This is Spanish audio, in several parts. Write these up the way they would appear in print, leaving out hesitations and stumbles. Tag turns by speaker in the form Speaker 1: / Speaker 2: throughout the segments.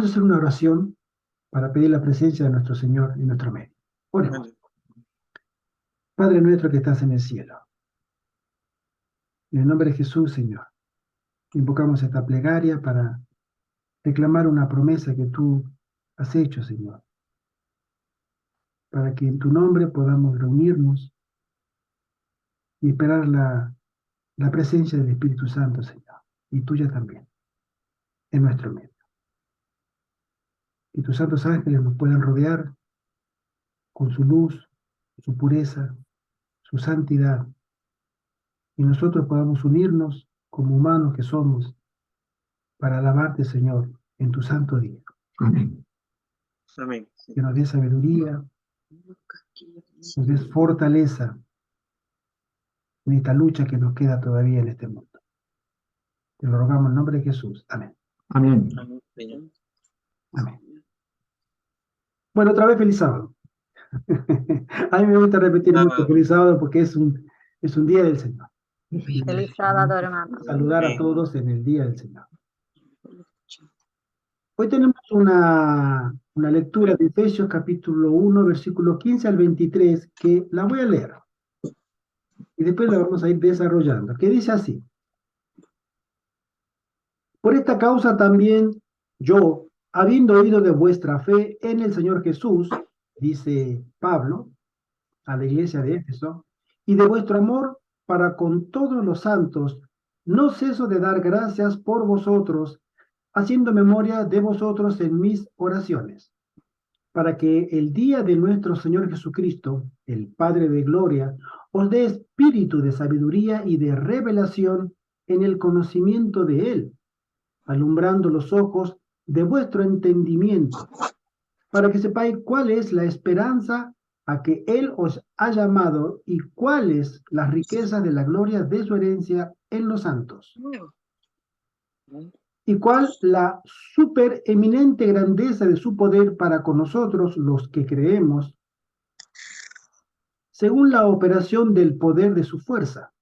Speaker 1: Vamos a hacer una oración para pedir la presencia de nuestro Señor en nuestro medio. Oremos. Padre nuestro que estás en el cielo, en el nombre de Jesús, Señor, invocamos esta plegaria para reclamar una promesa que tú has hecho, Señor, para que en tu nombre podamos reunirnos y esperar la presencia del Espíritu Santo, Señor, y tuya también, en nuestro medio. Que tus santos ángeles nos puedan rodear con su luz, su pureza, su santidad, y nosotros podamos unirnos como humanos que somos para alabarte, Señor, en tu santo día.
Speaker 2: Amén.
Speaker 3: Amén.
Speaker 1: Que nos des sabiduría, nos des fortaleza en esta lucha que nos queda todavía en este mundo. Te lo rogamos en nombre de Jesús. Amén.
Speaker 2: Amén.
Speaker 3: Amén, Señor.
Speaker 1: Amén. Bueno, otra vez feliz sábado. A mí me gusta repetir mucho feliz sábado porque es un día del Señor.
Speaker 4: Feliz sábado, hermano.
Speaker 1: Saludar a todos en el día del Señor. Hoy tenemos una lectura de Efesios capítulo 1, versículo 15 al 23, que la voy a leer. Y después la vamos a ir desarrollando. Que dice así: por esta causa también yo, habiendo oído de vuestra fe en el Señor Jesús, dice Pablo a la iglesia de Éfeso, y de vuestro amor para con todos los santos, no ceso de dar gracias por vosotros, haciendo memoria de vosotros en mis oraciones, para que el día de nuestro Señor Jesucristo, el Padre de gloria, os dé espíritu de sabiduría y de revelación en el conocimiento de Él, alumbrando los ojos de vuestro entendimiento, para que sepáis cuál es la esperanza a que Él os ha llamado y cuáles las riquezas de la gloria de su herencia en los santos, y cuál la supereminente grandeza de su poder para con nosotros los que creemos, según la operación del poder de su fuerza,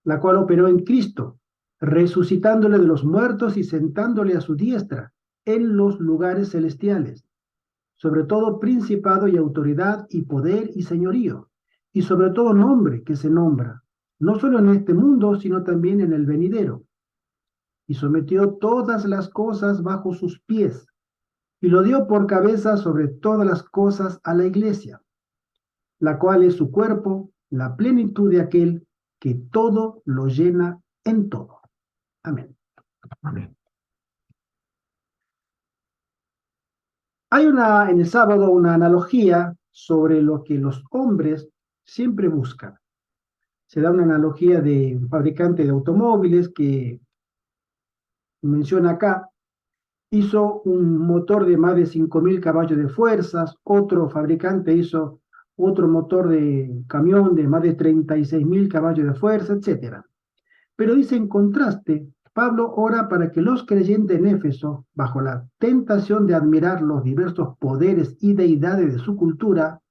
Speaker 1: la cual operó en Cristo, resucitándole de los muertos y sentándole a su diestra en los lugares celestiales, sobre todo principado y autoridad y poder y señorío, y sobre todo nombre que se nombra, no solo en este mundo, sino también en el venidero. Y sometió todas las cosas bajo sus pies, y lo dio por cabeza sobre todas las cosas a la iglesia, la cual es su cuerpo, la plenitud de aquel que todo lo llena en todo. Amén.
Speaker 2: Amén.
Speaker 1: Hay en el sábado una analogía sobre lo que los hombres siempre buscan. Se da una analogía de un fabricante de automóviles que menciona acá, hizo un motor de más de 5.000 caballos de fuerzas, otro fabricante hizo otro motor de camión de más de 36.000 caballos de fuerza, etc. Pero dice en contraste, Pablo ora para que los creyentes en Éfeso, bajo la tentación de admirar los diversos poderes y deidades de su cultura,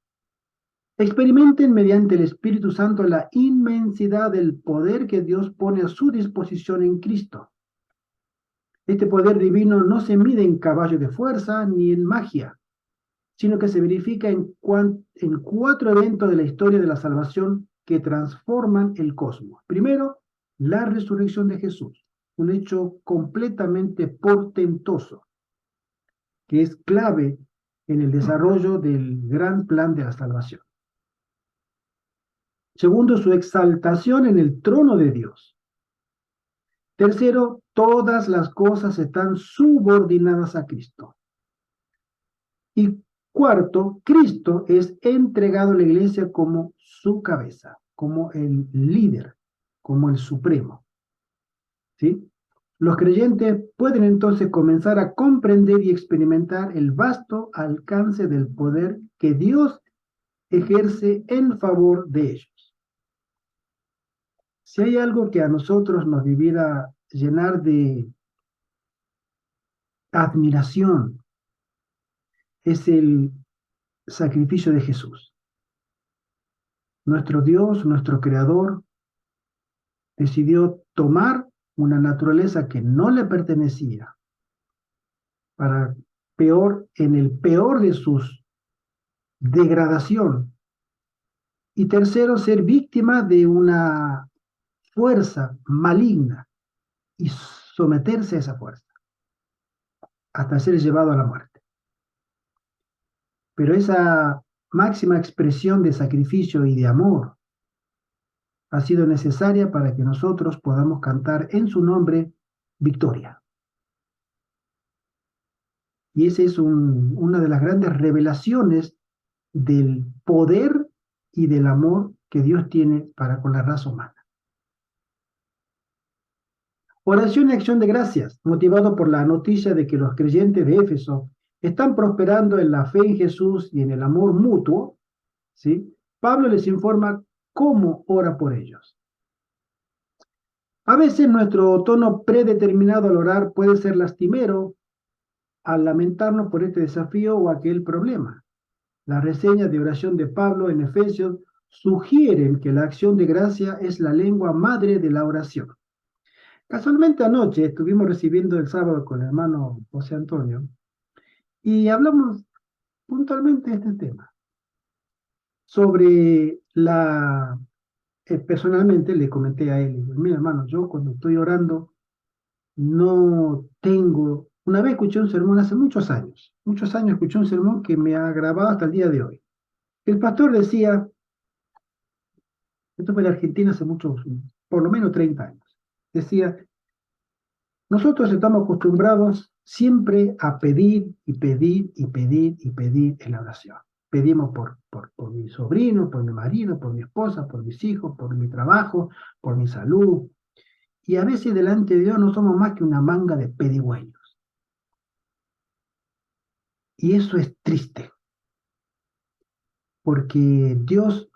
Speaker 1: experimenten mediante el Espíritu Santo la inmensidad del poder que Dios pone a su disposición en Cristo. Este poder divino no se mide en caballos de fuerza ni en magia, sino que se verifica en 4 eventos de la historia de la salvación que transforman el cosmos. Primero, la resurrección de Jesús, un hecho completamente portentoso, que es clave en el desarrollo del gran plan de la salvación. Segundo, su exaltación en el trono de Dios. Tercero, todas las cosas están subordinadas a Cristo. Y cuarto, Cristo es entregado a la iglesia como su cabeza, como el líder, como el supremo. ¿Sí? Los creyentes pueden entonces comenzar a comprender y experimentar el vasto alcance del poder que Dios ejerce en favor de ellos. Si hay algo que a nosotros nos debiera llenar de admiración, es el sacrificio de Jesús. Nuestro Dios, nuestro Creador, decidió tomar una naturaleza que no le pertenecía para peor, en el peor de sus degradación. Y tercero, ser víctima de una fuerza maligna y someterse a esa fuerza hasta ser llevado a la muerte. Pero esa máxima expresión de sacrificio y de amor ha sido necesaria para que nosotros podamos cantar en su nombre victoria. Y esa es una de las grandes revelaciones del poder y del amor que Dios tiene para con la raza humana. Oración y acción de gracias, motivado por la noticia de que los creyentes de Éfeso están prosperando en la fe en Jesús y en el amor mutuo, ¿sí? Pablo les informa cómo ora por ellos. A veces nuestro tono predeterminado al orar puede ser lastimero al lamentarnos por este desafío o aquel problema. Las reseñas de oración de Pablo en Efesios sugieren que la acción de gracia es la lengua madre de la oración. Casualmente anoche estuvimos recibiendo el sábado con el hermano José Antonio y hablamos puntualmente de este tema, sobre personalmente le comenté a él, mira hermano, yo cuando estoy orando no tengo, una vez escuché un sermón hace muchos años escuché un sermón que me ha grabado hasta el día de hoy. El pastor decía, esto fue en Argentina hace muchos, por lo menos 30 años, decía, nosotros estamos acostumbrados siempre a pedir y pedir y pedir y pedir en la oración. Pedimos por mi sobrino, por mi marido, por mi esposa, por mis hijos, por mi trabajo, por mi salud. Y a veces delante de Dios no somos más que una manga de pedigüeños. Y eso es triste, porque Dios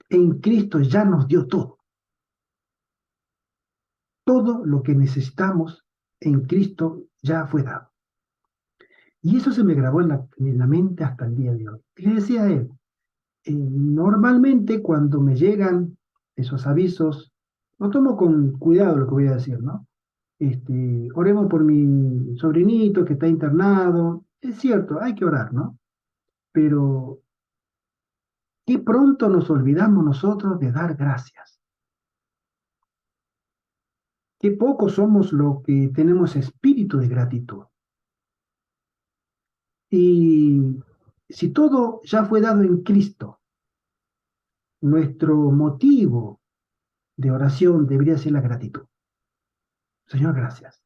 Speaker 1: en Cristo ya nos dio todo. Todo lo que necesitamos en Cristo ya fue dado. Y eso se me grabó en la mente hasta el día de hoy. Y le decía a él, normalmente cuando me llegan esos avisos, lo tomo con cuidado lo que voy a decir, ¿no? Oremos por mi sobrinito que está internado. Es cierto, hay que orar, ¿no? Pero qué pronto nos olvidamos nosotros de dar gracias. Qué poco somos los que tenemos espíritu de gratitud. Y si todo ya fue dado en Cristo, nuestro motivo de oración debería ser la gratitud. Señor, gracias.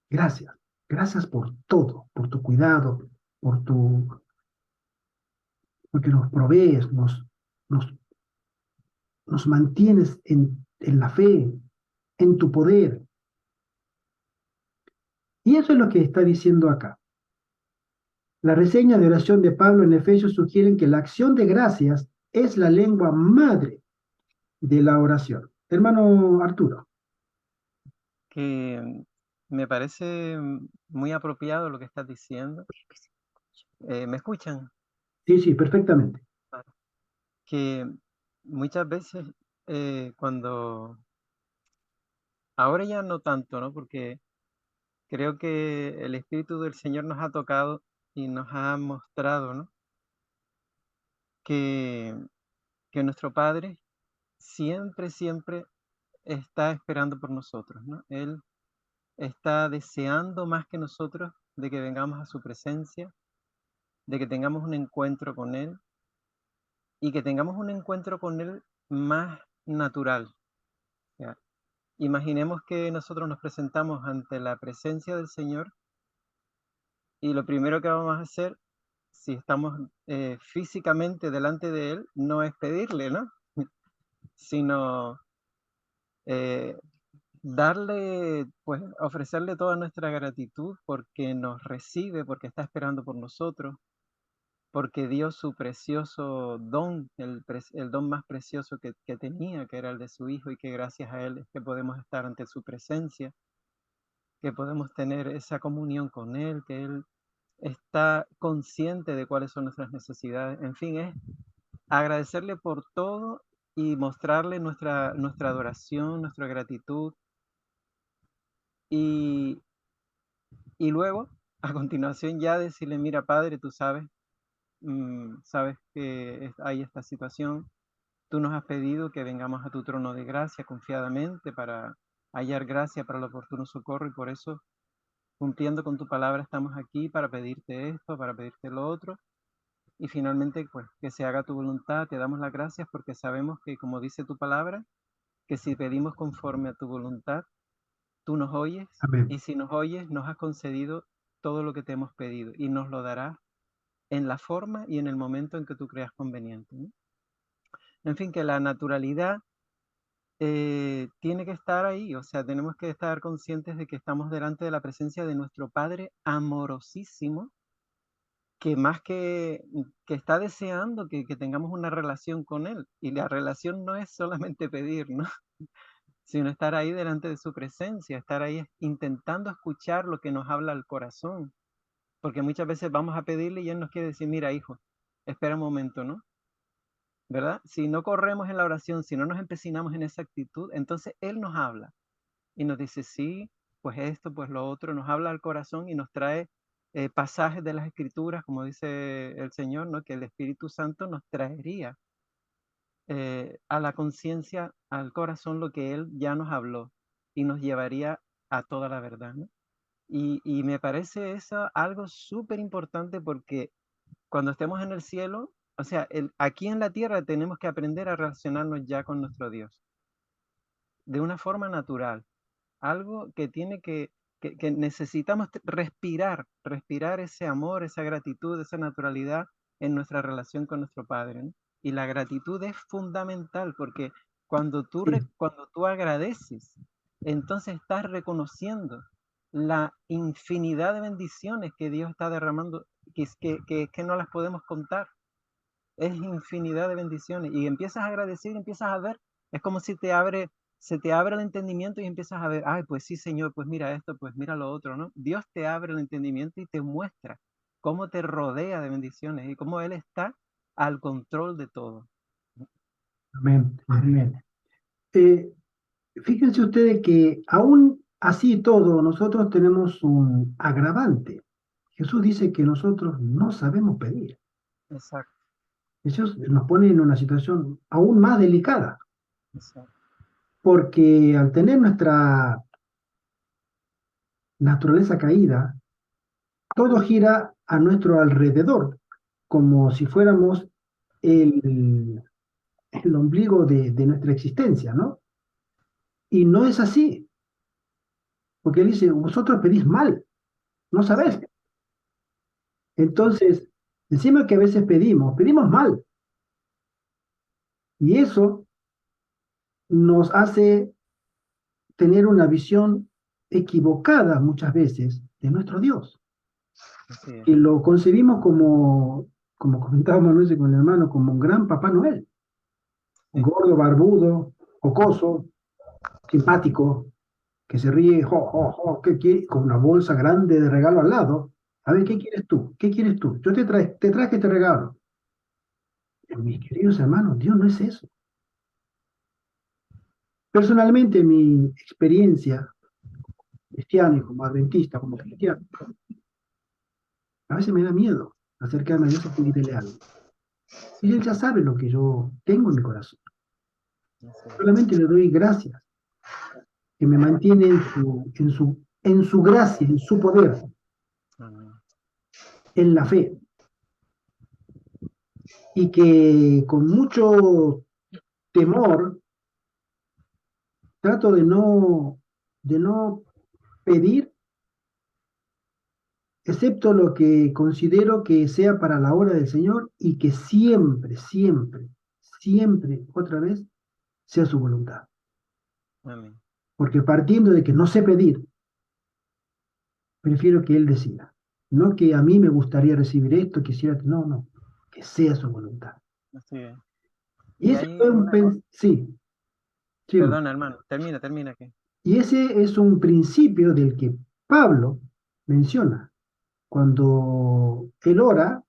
Speaker 1: Gracias. Gracias por todo, por tu cuidado, porque nos provees, nos, nos mantienes en la fe, en tu poder. Y eso es lo que está diciendo acá. La reseña de oración de Pablo en Efesios sugieren que la acción de gracias es la lengua madre de la oración. Hermano Arturo.
Speaker 2: Que me parece muy apropiado lo que estás diciendo. ¿Me escuchan?
Speaker 1: Sí, sí, perfectamente.
Speaker 2: Que muchas veces ahora ya no tanto, ¿no? Porque creo que el Espíritu del Señor nos ha tocado y nos ha mostrado, ¿no? Que, que nuestro Padre siempre, siempre está esperando por nosotros, ¿no? Él está deseando más que nosotros de que vengamos a su presencia, de que tengamos un encuentro con Él y que tengamos un encuentro con Él más natural. ¿Ya? Imaginemos que nosotros nos presentamos ante la presencia del Señor y lo primero que vamos a hacer, si estamos físicamente delante de Él, no es pedirle, ¿no? Sino eh, darle, pues ofrecerle toda nuestra gratitud porque nos recibe, porque está esperando por nosotros, porque dio su precioso don, el don más precioso que tenía, que era el de su Hijo, y que gracias a Él es que podemos estar ante su presencia, que podemos tener esa comunión con Él, que Él está consciente de cuáles son nuestras necesidades. En fin, es agradecerle por todo y mostrarle nuestra adoración, nuestra gratitud. Y luego a continuación ya decirle, mira, Padre, tú sabes, sabes que hay esta situación. Tú nos has pedido que vengamos a tu trono de gracia confiadamente para hallar gracia para el oportuno socorro y por eso, cumpliendo con tu palabra, estamos aquí para pedirte esto, para pedirte lo otro y finalmente, pues, que se haga tu voluntad. Te damos las gracias porque sabemos que, como dice tu palabra, que si pedimos conforme a tu voluntad, tú nos oyes
Speaker 1: Amén.
Speaker 2: y si nos oyes, nos has concedido todo lo que te hemos pedido y nos lo darás en la forma y en el momento en que tú creas conveniente, ¿no? En fin, que la naturalidad tiene que estar ahí, o sea, tenemos que estar conscientes de que estamos delante de la presencia de nuestro Padre amorosísimo, que más que está deseando que tengamos una relación con Él. Y la relación no es solamente pedir, ¿no? Sino estar ahí delante de su presencia, estar ahí intentando escuchar lo que nos habla el corazón. Porque muchas veces vamos a pedirle y Él nos quiere decir, mira, hijo, espera un momento, ¿no? ¿Verdad? Si no corremos en la oración, si no nos empecinamos en esa actitud, entonces Él nos habla y nos dice, sí, pues esto, pues lo otro, nos habla al corazón y nos trae pasajes de las Escrituras, como dice el Señor, ¿no? Que el Espíritu Santo nos traería a la conciencia, al corazón, lo que Él ya nos habló y nos llevaría a toda la verdad, ¿no? Y me parece eso algo súper importante porque cuando estemos en el cielo, o sea, aquí en la tierra tenemos que aprender a relacionarnos ya con nuestro Dios de una forma natural, algo que tiene que necesitamos respirar ese amor, esa gratitud, esa naturalidad en nuestra relación con nuestro Padre, ¿no? Y la gratitud es fundamental porque
Speaker 1: Sí,
Speaker 2: cuando tú agradeces, entonces estás reconociendo la infinidad de bendiciones que Dios está derramando, que no las podemos contar. Es infinidad de bendiciones. Y empiezas a agradecer, empiezas a ver, es como si se te abre el entendimiento y empiezas a ver, ay, pues sí, Señor, pues mira esto, pues mira lo otro, ¿no? Dios te abre el entendimiento y te muestra cómo te rodea de bendiciones y cómo Él está al control de todo.
Speaker 1: amén, amén. Eh, Fíjense ustedes que aún así y todo, nosotros tenemos un agravante. Jesús dice que nosotros no sabemos pedir.
Speaker 2: Exacto,
Speaker 1: Jesús nos pone en una situación aún más delicada,
Speaker 2: exacto.
Speaker 1: porque al tener nuestra naturaleza caída, todo gira a nuestro alrededor, como si fuéramos el, el ombligo de nuestra existencia, ¿no? Y no es así, porque él dice, vosotros pedís mal, no sabés.
Speaker 2: Sí, sí,
Speaker 1: Entonces, encima que a veces pedimos mal, y eso nos hace tener una visión equivocada muchas veces de nuestro Dios,
Speaker 2: así es.
Speaker 1: que lo concebimos como comentábamos anoche con el hermano, como un gran Papá Noel,
Speaker 2: Sí,
Speaker 1: gordo, barbudo, jocoso, simpático, que se ríe, jo, jo, jo, ¿qué quiere? Con una bolsa grande de regalo al lado. A ver, ¿qué quieres tú? ¿Qué quieres tú? Yo te traje este regalo. Mis queridos hermanos, Dios no es eso. Personalmente, mi experiencia cristiana y como adventista, como cristiano, a veces me da miedo acercarme a Dios a pedirle algo. Y Él ya sabe lo que yo tengo en mi corazón.
Speaker 2: así es.
Speaker 1: Solamente le doy gracias, que me mantiene en su gracia, en su poder,
Speaker 2: Amén.
Speaker 1: en la fe. Y que con mucho temor trato de no pedir, excepto lo que considero que sea para la obra del Señor y que siempre, siempre, siempre, otra vez, sea su voluntad.
Speaker 2: Amén.
Speaker 1: Porque partiendo de que no sé pedir, prefiero que Él decida. No que a mí me gustaría recibir esto, quisiera, no, no, que sea su voluntad.
Speaker 2: Así es.
Speaker 1: Y
Speaker 2: Y
Speaker 1: ese
Speaker 2: hay
Speaker 1: fue
Speaker 2: una cosa,
Speaker 1: sí, sí, hermano.
Speaker 2: perdona, hermano, termina que.
Speaker 1: Y ese es un principio del que Pablo menciona. Cuando él ora,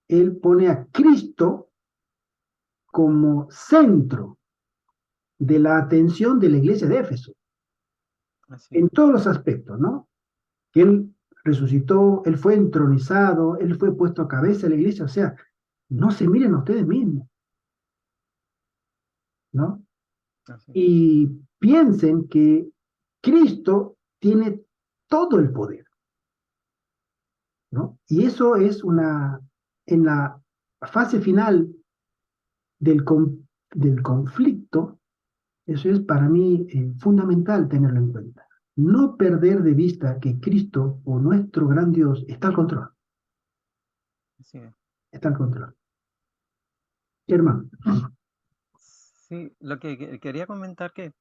Speaker 1: él pone a Cristo como centro de la atención de la iglesia de Éfeso,
Speaker 2: Así
Speaker 1: en
Speaker 2: es.
Speaker 1: todos los aspectos, ¿no? Que él resucitó, Él fue entronizado, Él fue puesto a cabeza de la iglesia. O sea, no se miren a ustedes mismos, ¿no?
Speaker 2: Así es.
Speaker 1: Y piensen que Cristo tiene todo el poder, ¿no? Y eso es en la fase final del conflicto, eso es para mí fundamental tenerlo en cuenta. No perder de vista que Cristo o nuestro gran Dios está al control,
Speaker 2: Así es.
Speaker 1: está al control. Hermano,
Speaker 2: Sí, lo que quería comentar que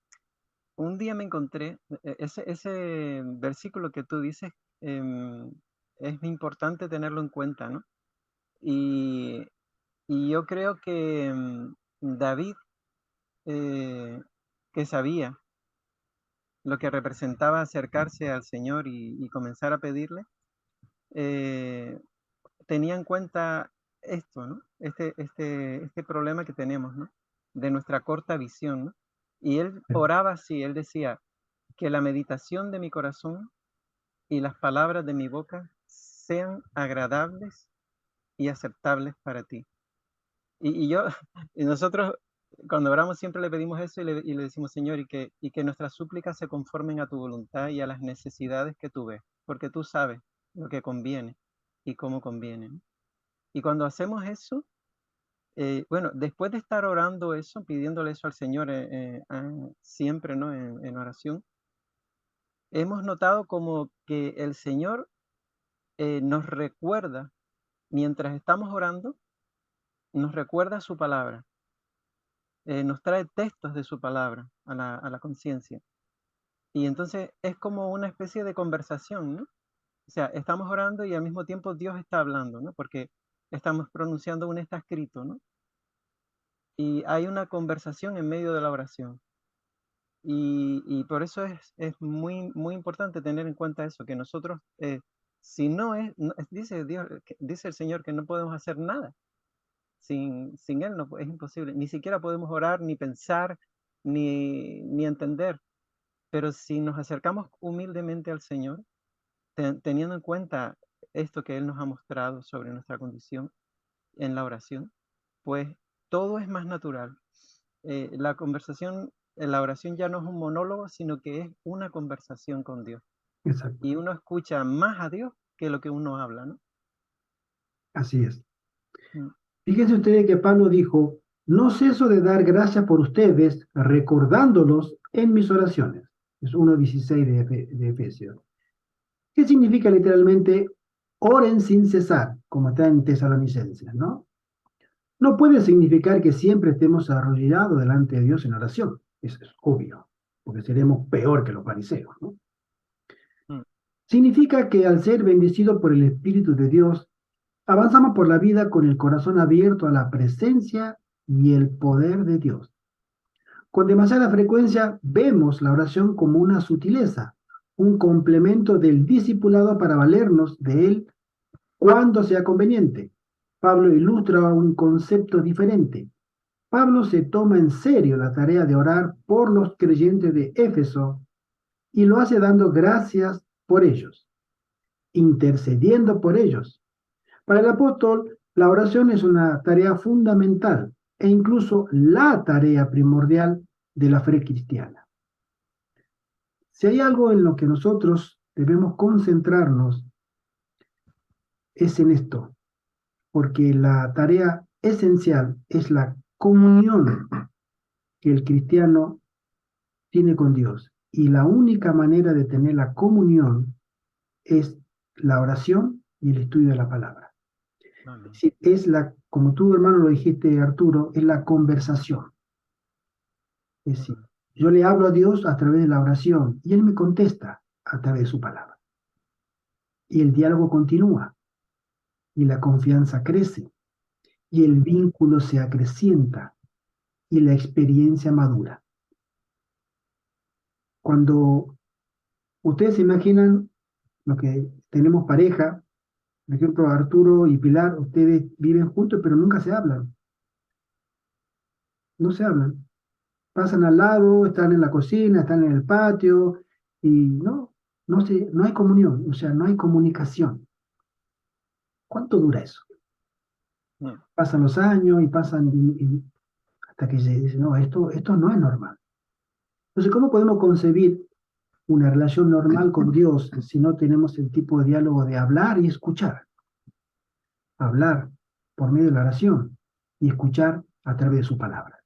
Speaker 2: un día me encontré, ese versículo que tú dices, em, es importante tenerlo en cuenta, ¿no? Y, y yo creo que David, eh, que sabía lo que representaba acercarse al Señor y comenzar a pedirle, eh, tenía en cuenta esto, ¿no? Este problema que tenemos, ¿no? De nuestra corta visión, ¿no? Y él oraba así, él decía, que la meditación de mi corazón y las palabras de mi boca sean agradables y aceptables para ti. Y yo, y nosotros cuando oramos siempre le pedimos eso y le decimos, Señor, y que nuestras súplicas se conformen a tu voluntad y a las necesidades que tú ves, porque tú sabes lo que conviene y cómo conviene, ¿no? Y cuando hacemos eso, bueno, después de estar orando eso, pidiéndole eso al Señor siempre, ¿no? En oración, hemos notado como que el Señor nos recuerda, mientras estamos orando, nos recuerda su palabra, nos trae textos de su palabra a la conciencia. Y entonces es como una especie de conversación, ¿no? O sea, estamos orando y al mismo tiempo Dios está hablando, ¿no? Porque estamos pronunciando un está escrito, ¿no? Y hay una conversación en medio de la oración. Y por eso es muy, muy importante tener en cuenta eso, que nosotros, si no es, dice Dios, dice el Señor que no podemos hacer nada. Sin Él no, es imposible. Ni siquiera podemos orar, ni pensar, ni entender. Pero si nos acercamos humildemente al Señor, teniendo en cuenta esto que Él nos ha mostrado sobre nuestra condición en la oración, pues todo es más natural. La conversación, la oración ya no es un monólogo, sino que es una conversación con Dios.
Speaker 1: exacto,
Speaker 2: Y uno escucha más a Dios que lo que uno habla, ¿no?
Speaker 1: así es.
Speaker 2: Mm.
Speaker 1: Fíjense ustedes que Pablo dijo, no ceso de dar gracias por ustedes, recordándolos en mis oraciones. Es 1:16 de Efesios. ¿Qué significa literalmente oren sin cesar, como está en Tesalonicenses, ¿no? No puede significar que siempre estemos arrodillados delante de Dios en oración. Eso es obvio, porque seremos peor que los fariseos, ¿no?
Speaker 2: Mm.
Speaker 1: Significa que al ser bendecido por el Espíritu de Dios, avanzamos por la vida con el corazón abierto a la presencia y el poder de Dios. Con demasiada frecuencia vemos la oración como una sutileza, un complemento del discipulado para valernos de él cuando sea conveniente. Pablo ilustra un concepto diferente. Pablo se toma en serio la tarea de orar por los creyentes de Éfeso y lo hace dando gracias por ellos, intercediendo por ellos. Para el apóstol, la oración es una tarea fundamental e incluso la tarea primordial de la fe cristiana. Si hay algo en lo que nosotros debemos concentrarnos es en esto, porque la tarea esencial es la comunión que el cristiano tiene con Dios. Y la única manera de tener la comunión es la oración y el estudio de la palabra.
Speaker 2: Amén.
Speaker 1: Es la, como tú hermano lo dijiste Arturo, es la conversación. Es decir,
Speaker 2: Mm.
Speaker 1: yo le hablo a Dios a través de la oración y Él me contesta a través de su palabra. Y el diálogo continúa y la confianza crece y el vínculo se acrecienta y la experiencia madura. Cuando ustedes se imaginan lo que tenemos pareja, por ejemplo, Arturo y Pilar, ustedes viven juntos, pero nunca se hablan. No se hablan. Pasan al lado, están en la cocina, están en el patio, y no. no hay comunión, o sea, no hay comunicación. ¿Cuánto dura eso?
Speaker 2: No.
Speaker 1: Pasan los años y pasan hasta que se dice, no, esto no es normal. Entonces, ¿cómo podemos concebir una relación normal con Dios si no tenemos el tipo de diálogo de hablar y escuchar? Hablar por medio de la oración y escuchar a través de su palabra.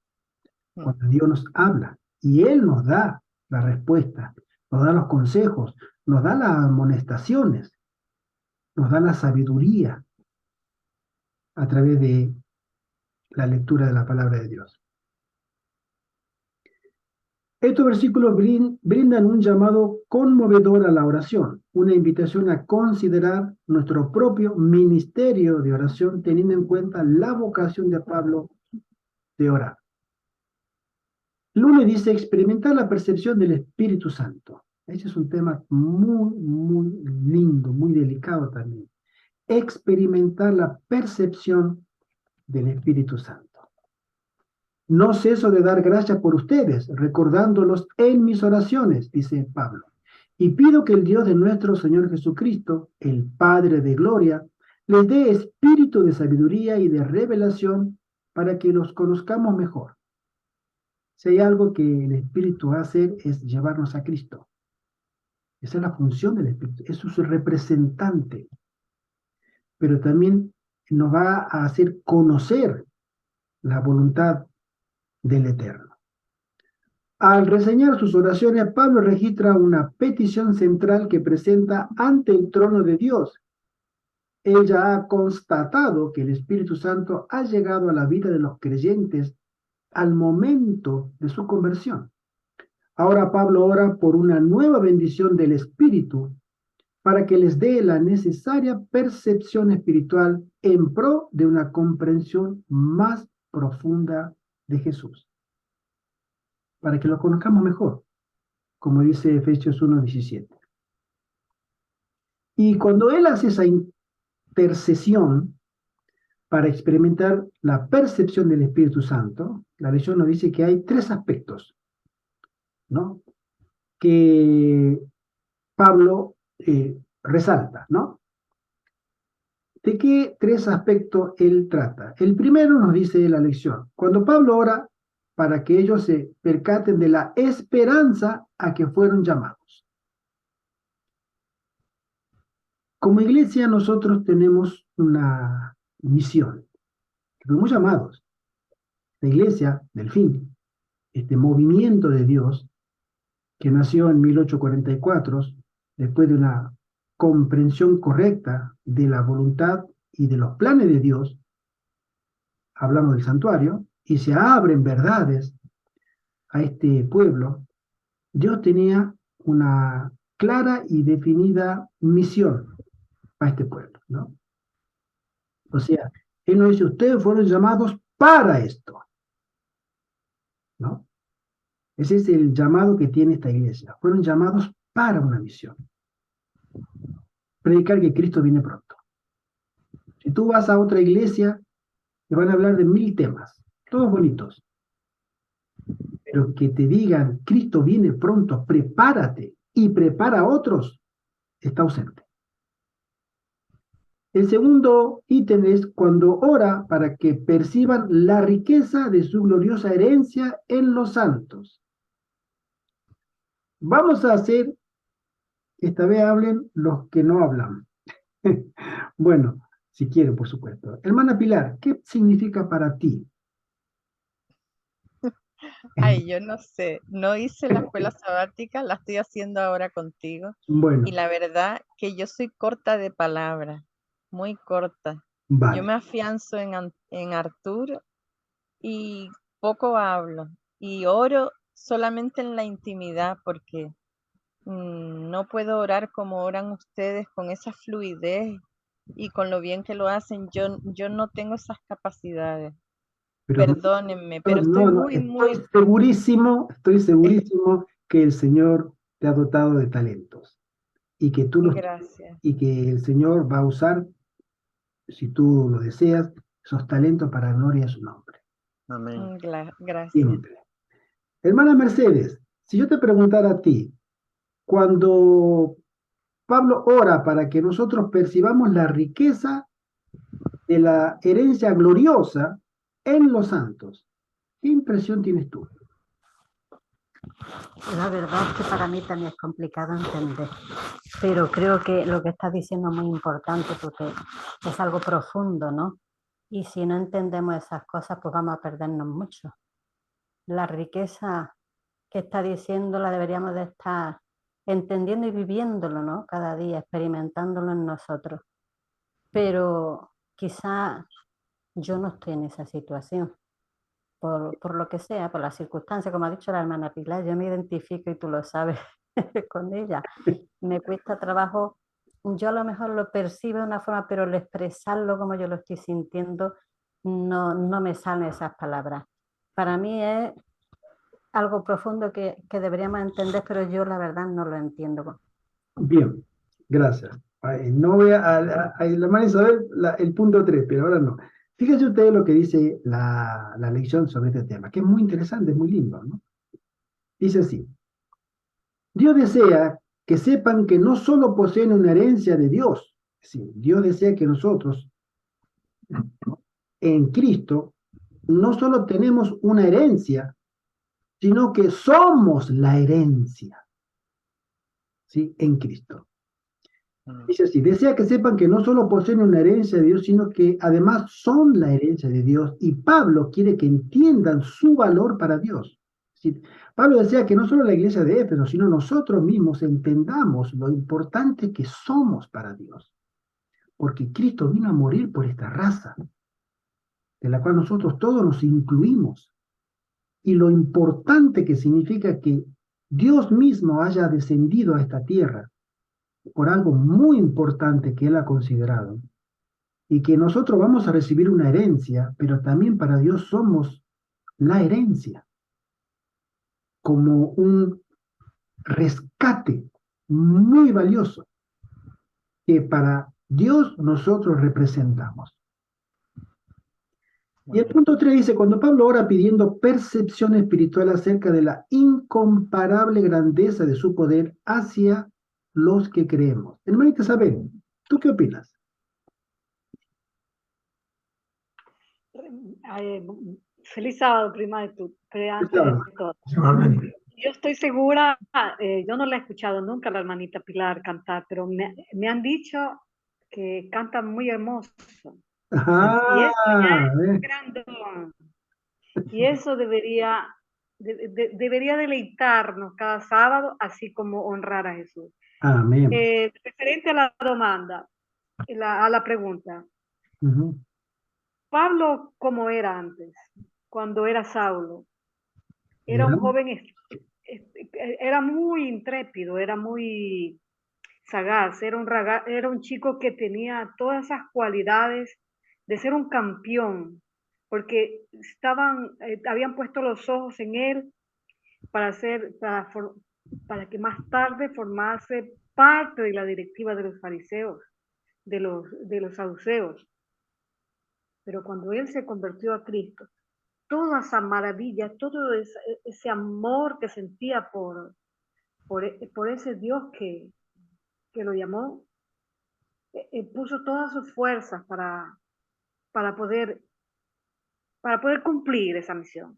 Speaker 1: Cuando Dios nos habla y Él nos da la respuesta, nos da los consejos, nos da las amonestaciones, nos da la sabiduría a través de la lectura de la palabra de Dios. Estos versículos brindan un llamado conmovedor a la oración, una invitación a considerar nuestro propio ministerio de oración teniendo en cuenta la vocación de Pablo de orar. Lune dice experimentar la percepción del Espíritu Santo. Ese es un tema muy, muy lindo, muy delicado también. Experimentar la percepción del Espíritu Santo. No ceso de dar gracias por ustedes, recordándolos en mis oraciones, dice Pablo. Y pido que el Dios de nuestro Señor Jesucristo, el Padre de gloria, les dé espíritu de sabiduría y de revelación para que los conozcamos mejor. Si hay algo que el Espíritu va a hacer es llevarnos a Cristo. Esa es la función del Espíritu, es su representante. Pero también nos va a hacer conocer la voluntad del Eterno. Al reseñar sus oraciones, Pablo registra una petición central que presenta ante el trono de Dios. Ella ha constatado que el Espíritu Santo ha llegado a la vida de los creyentes al momento de su conversión. Ahora Pablo ora por una nueva bendición del Espíritu para que les dé la necesaria percepción espiritual en pro de una comprensión más profunda de Jesús. Para que lo conozcamos mejor, como dice Efesios 1:17. Y cuando él hace esa intercesión para experimentar la percepción del Espíritu Santo, la lección nos dice que hay tres aspectos, ¿no?, que Pablo resalta, ¿no? ¿De qué tres aspectos él trata? El primero nos dice la lección. Cuando Pablo ora para que ellos se percaten de la esperanza a que fueron llamados. Como iglesia nosotros tenemos una misión. Fuimos llamados. La iglesia, del fin, este movimiento de Dios, que nació en 1844, después de una comprensión correcta de la voluntad y de los planes de Dios, hablamos del santuario, y se abren verdades a este pueblo, Dios tenía una clara y definida misión a este pueblo, ¿no? O sea, Él nos dice, ustedes fueron llamados para esto, ¿no? Ese es el llamado que tiene esta iglesia. Fueron llamados para una misión. Predicar que Cristo viene pronto. Si tú vas a otra iglesia, te van a hablar de 1000 temas, todos bonitos. Pero que te digan, Cristo viene pronto, prepárate y prepara a otros, está ausente. El segundo ítem es cuando ora para que perciban la riqueza de su gloriosa herencia en los santos. Vamos a hacer, esta vez hablen los que no hablan. Bueno, si quieren, por supuesto. Hermana Pilar, ¿qué significa para ti?
Speaker 4: Ay, yo no sé, no hice la escuela sabática, la estoy haciendo ahora contigo.
Speaker 1: Bueno,
Speaker 4: Y la verdad que yo soy corta de palabras, muy corta. Yo
Speaker 1: vale.
Speaker 4: me afianzo en Arturo y poco hablo. Y oro solamente en la intimidad porque no puedo orar como oran ustedes con esa fluidez y con lo bien que lo hacen. Yo no tengo esas capacidades.
Speaker 1: Pero
Speaker 4: Perdónenme, pero estoy
Speaker 1: no,
Speaker 4: muy,
Speaker 1: estoy segurísimo que el Señor te ha dotado de talentos y que
Speaker 4: gracias.
Speaker 1: y que el Señor va a usar, si tú lo deseas, esos talentos para gloria de su nombre.
Speaker 2: Amén.
Speaker 4: Gracias.
Speaker 1: Siempre. Hermana Mercedes, si yo te preguntara a ti, cuando Pablo ora para que nosotros percibamos la riqueza de la herencia gloriosa en los santos. ¿Qué impresión tienes tú?
Speaker 3: La verdad es que para mí también es complicado entender, pero creo que lo que estás diciendo es muy importante porque es algo profundo, ¿no? Y si no entendemos esas cosas, pues vamos a perdernos mucho. La riqueza que está diciendo la deberíamos de estar entendiendo y viviéndolo, ¿no? Cada día, experimentándolo en nosotros. Pero quizá yo no estoy en esa situación. Por lo que sea, por las circunstancias, como ha dicho la hermana Pilar, yo me identifico y tú lo sabes con ella. Me cuesta trabajo, yo a lo mejor lo percibo de una forma, pero el expresarlo como yo lo estoy sintiendo, no me salen esas palabras. Para mí es algo profundo que deberíamos entender, pero yo la verdad no lo entiendo.
Speaker 1: Bien, gracias. No voy a la hermana Isabel el punto 3, pero ahora no. Fíjense ustedes lo que dice la lección sobre este tema, que es muy interesante, es muy lindo, ¿no? Dice así: Dios desea que sepan que no solo poseen una herencia de Dios, es decir, Dios desea que nosotros en Cristo no solo tenemos una herencia, sino que somos la herencia, ¿sí? En Cristo. Dice así: desea que sepan que no solo poseen una herencia de Dios, sino que además son la herencia de Dios. Y Pablo quiere que entiendan su valor para Dios. ¿Sí? Pablo desea que no solo la iglesia de Éfeso, sino nosotros mismos entendamos lo importante que somos para Dios. Porque Cristo vino a morir por esta raza, de la cual nosotros todos nos incluimos. Y lo importante que significa que Dios mismo haya descendido a esta tierra por algo muy importante que Él ha considerado, y que nosotros vamos a recibir una herencia, pero también para Dios somos la herencia, como un rescate muy valioso que para Dios nosotros representamos. Y el punto 3 dice: cuando Pablo ora pidiendo percepción espiritual acerca de la incomparable grandeza de su poder hacia los que creemos. Hermanita Isabel, ¿tú qué opinas?
Speaker 5: Feliz sábado, prima de tu, antes
Speaker 1: Claro.
Speaker 5: de todo. Yo estoy segura, yo no la he escuchado nunca a la hermanita Pilar cantar, pero me han dicho que canta muy hermoso. Y eso ya es un gran don. Y eso debería deleitarnos cada sábado, así como honrar a Jesús.
Speaker 1: Amén.
Speaker 5: Referente a la demanda, a la pregunta.
Speaker 1: Uh-huh.
Speaker 5: Pablo, ¿cómo era antes? Cuando era Saulo. Era un joven, era muy intrépido, era muy sagaz, era un chico que tenía todas esas cualidades de ser un campeón, porque habían puesto los ojos en él para que más tarde formase parte de la directiva de los fariseos, de los saduceos. Pero cuando él se convirtió a Cristo, toda esa maravilla, todo ese amor que sentía por ese Dios que lo llamó, puso todas sus fuerzas para poder cumplir esa misión.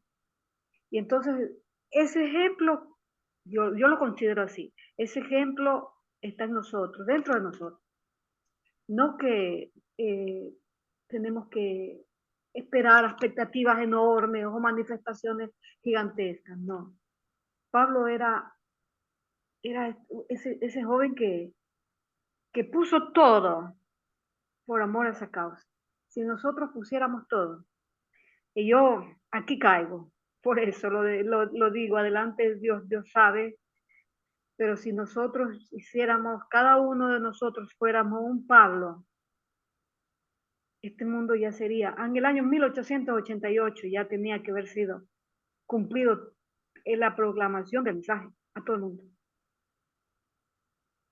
Speaker 5: Y entonces, ese ejemplo, yo lo considero así, ese ejemplo está en nosotros, dentro de nosotros. No que tenemos que esperar expectativas enormes o manifestaciones gigantescas, no. Pablo era ese joven que puso todo por amor a esa causa. Si nosotros pusiéramos todo, y yo aquí caigo, por eso lo digo, adelante Dios sabe, pero si nosotros hiciéramos, cada uno de nosotros fuéramos un Pablo, este mundo ya sería, en el año 1888 ya tenía que haber sido cumplido en la proclamación del mensaje a todo el mundo.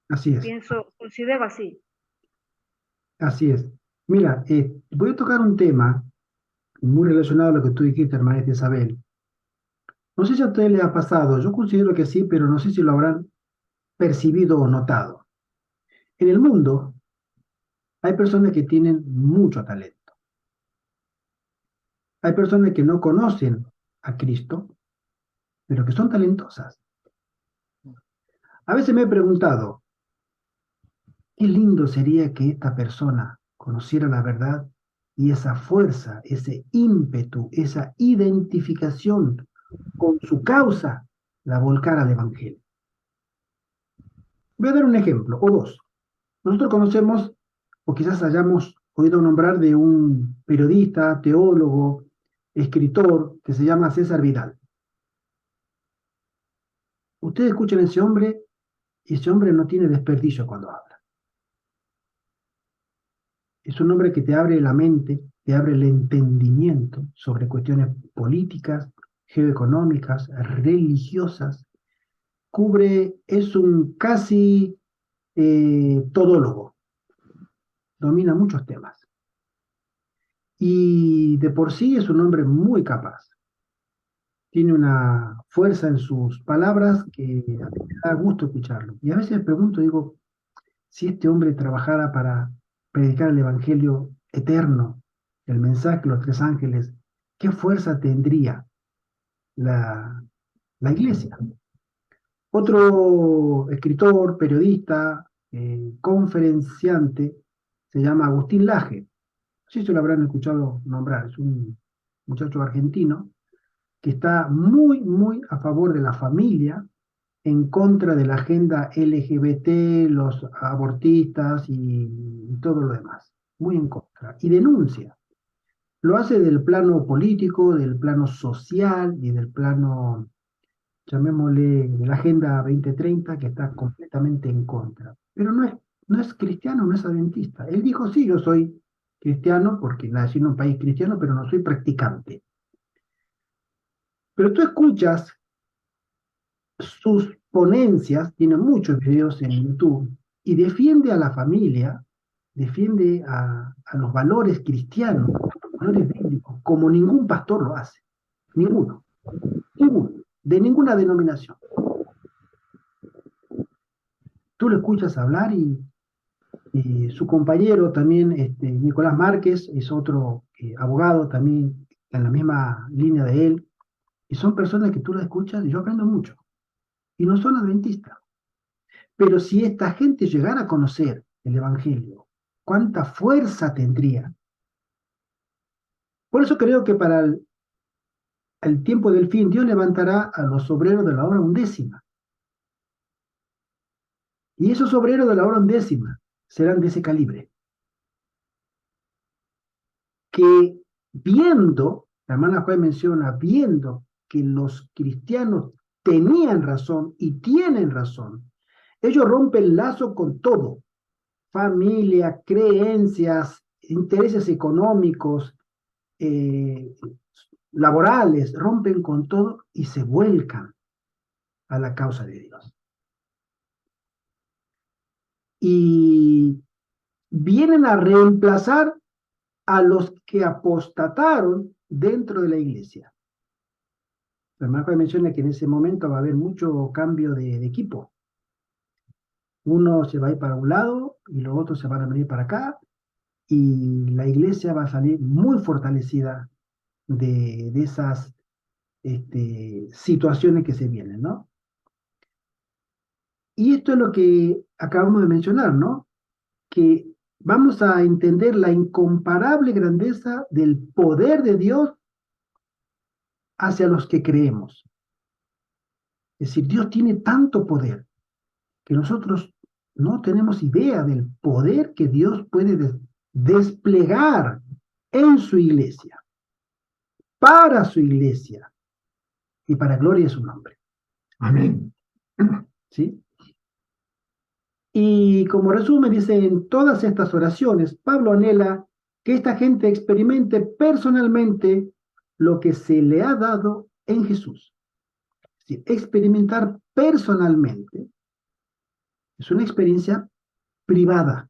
Speaker 1: Así es.
Speaker 5: Considero así.
Speaker 1: Así es. Mira, voy a tocar un tema muy relacionado a lo que tú dijiste, hermanita Isabel. No sé si a ustedes les ha pasado, yo considero que sí, pero no sé si lo habrán percibido o notado. En el mundo hay personas que tienen mucho talento. Hay personas que no conocen a Cristo, pero que son talentosas. A veces me he preguntado, qué lindo sería que esta persona conociera la verdad y esa fuerza, ese ímpetu, esa identificación con su causa, la volcara al Evangelio. Voy a dar un ejemplo, o dos. Nosotros conocemos, o quizás hayamos oído nombrar de un periodista, teólogo, escritor, que se llama César Vidal. Ustedes escuchan a ese hombre, y ese hombre no tiene desperdicio cuando habla. Es un hombre que te abre la mente, te abre el entendimiento sobre cuestiones políticas, geoeconómicas, religiosas. Es un casi todólogo, domina muchos temas. Y de por sí es un hombre muy capaz. Tiene una fuerza en sus palabras que a mí me da gusto escucharlo. Y a veces me pregunto, digo, si este hombre trabajara para predicar el Evangelio eterno, el mensaje de los tres ángeles, ¿qué fuerza tendría la, la iglesia? Otro escritor, periodista, conferenciante, se llama Agustín Laje. No sé si lo habrán escuchado nombrar. Es un muchacho argentino que está muy, muy a favor de la familia, en contra de la agenda LGBT, los abortistas y todo lo demás. Muy en contra. Y denuncia. Lo hace del plano político, del plano social y del plano, llamémosle, de la Agenda 2030, que está completamente en contra. Pero no es cristiano, no es adventista. Él dijo, sí, yo soy cristiano porque nací en un país cristiano, pero no soy practicante. Pero tú escuchas sus ponencias, tiene muchos videos en YouTube, y defiende a la familia, defiende a los valores cristianos, valores bíblicos, como ningún pastor lo hace. Ninguno, ninguno, de ninguna denominación. Tú lo escuchas hablar y su compañero también, Nicolás Márquez, es otro abogado también en la misma línea de él, y son personas que tú las escuchas y yo aprendo mucho, y no son adventistas. Pero si esta gente llegara a conocer el Evangelio, ¿cuánta fuerza tendría? Por eso creo que para el tiempo del fin, Dios levantará a los obreros de la hora undécima. Y esos obreros de la hora undécima serán de ese calibre. Que viendo, la hermana Juan menciona, viendo que los cristianos tenían razón y tienen razón, ellos rompen el lazo con todo. Familia, creencias, intereses económicos, laborales, rompen con todo y se vuelcan a la causa de Dios. Y vienen a reemplazar a los que apostataron dentro de la iglesia. La hermana menciona que en ese momento va a haber mucho cambio de equipo. Uno se va a ir para un lado y los otros se van a venir para acá, y la iglesia va a salir muy fortalecida de esas situaciones que se vienen, ¿no? Y esto es lo que acabamos de mencionar, ¿no? Que vamos a entender la incomparable grandeza del poder de Dios hacia los que creemos. Es decir, Dios tiene tanto poder que nosotros no tenemos idea del poder que Dios puede desplegar en su iglesia, para su iglesia y para gloria de su nombre.
Speaker 6: Amén.
Speaker 1: ¿Sí? Y como resumen, dice, en todas estas oraciones, Pablo anhela que esta gente experimente personalmente lo que se le ha dado en Jesús. Es decir, experimentar personalmente es una experiencia privada.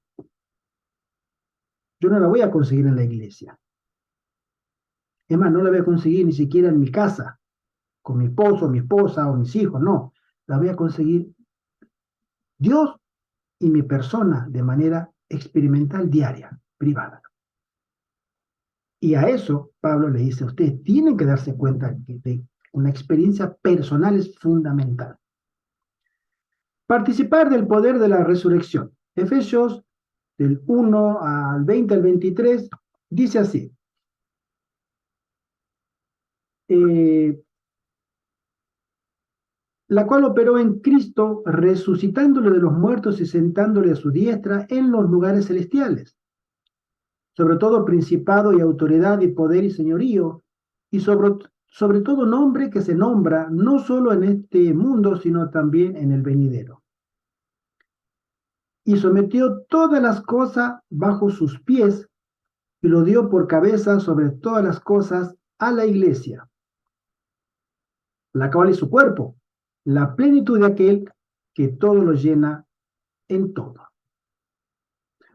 Speaker 1: Yo no la voy a conseguir en la iglesia. Es más, no la voy a conseguir ni siquiera en mi casa, con mi esposo, mi esposa o mis hijos, no. La voy a conseguir. Dios y mi persona de manera experimental diaria, privada. Y a eso Pablo le dice, ustedes tienen que darse cuenta que de una experiencia personal es fundamental. Participar del poder de la resurrección. Efesios del 1 al 20 al 23 dice así. La cual operó en Cristo, resucitándole de los muertos y sentándole a su diestra en los lugares celestiales, sobre todo principado y autoridad y poder y señorío, y sobre todo nombre que se nombra no solo en este mundo, sino también en el venidero. Y sometió todas las cosas bajo sus pies, y lo dio por cabeza sobre todas las cosas a la iglesia, la cual es su cuerpo, la plenitud de aquel que todo lo llena en todo.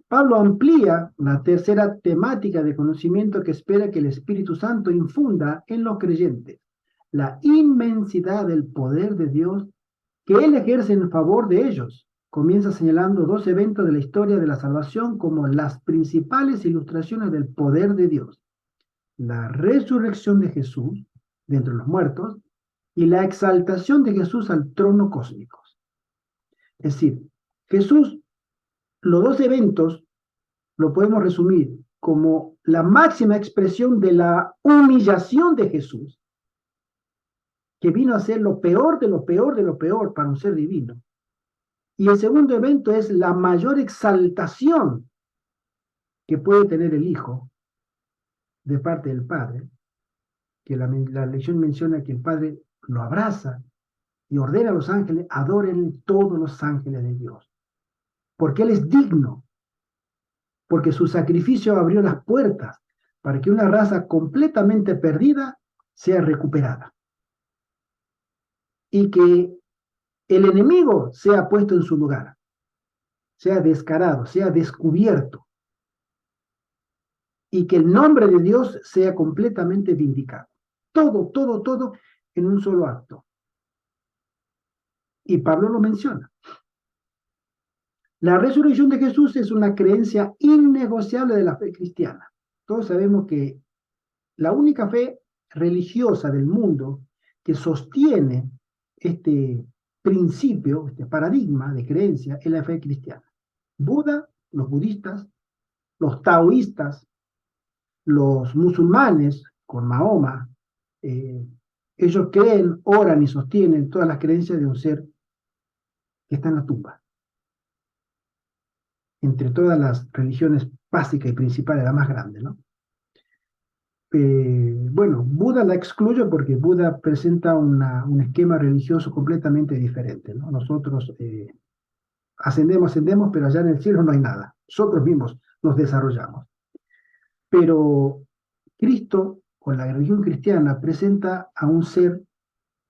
Speaker 1: Pablo amplía la tercera temática de conocimiento que espera que el Espíritu Santo infunda en los creyentes, la inmensidad del poder de Dios que Él ejerce en favor de ellos. Comienza señalando dos eventos de la historia de la salvación como las principales ilustraciones del poder de Dios: la resurrección de Jesús de entre los muertos y la exaltación de Jesús al trono cósmico. Es decir, Jesús, los dos eventos lo podemos resumir como la máxima expresión de la humillación de Jesús, que vino a ser lo peor de lo peor de lo peor para un ser divino. Y el segundo evento es la mayor exaltación que puede tener el Hijo de parte del Padre, que la lección menciona que el Padre lo abraza y ordena a los ángeles, adoren todos los ángeles de Dios, porque Él es digno, porque su sacrificio abrió las puertas para que una raza completamente perdida sea recuperada y que el enemigo sea puesto en su lugar, sea descarado, sea descubierto, y que el nombre de Dios sea completamente vindicado. Todo en un solo acto. Y Pablo lo menciona. La resurrección de Jesús es una creencia innegociable de la fe cristiana. Todos sabemos que la única fe religiosa del mundo que sostiene este principio, este paradigma de creencia, es la fe cristiana. Buda, los budistas, los taoístas, los musulmanes con Mahoma, ellos creen, oran y sostienen todas las creencias de un ser que está en la tumba. Entre todas las religiones básicas y principales, la más grande, ¿no? Bueno, Buda la excluyo porque Buda presenta un esquema religioso completamente diferente, ¿no? Nosotros ascendemos, pero allá en el cielo no hay nada. Nosotros mismos nos desarrollamos. Pero Cristo, con la religión cristiana, presenta a un ser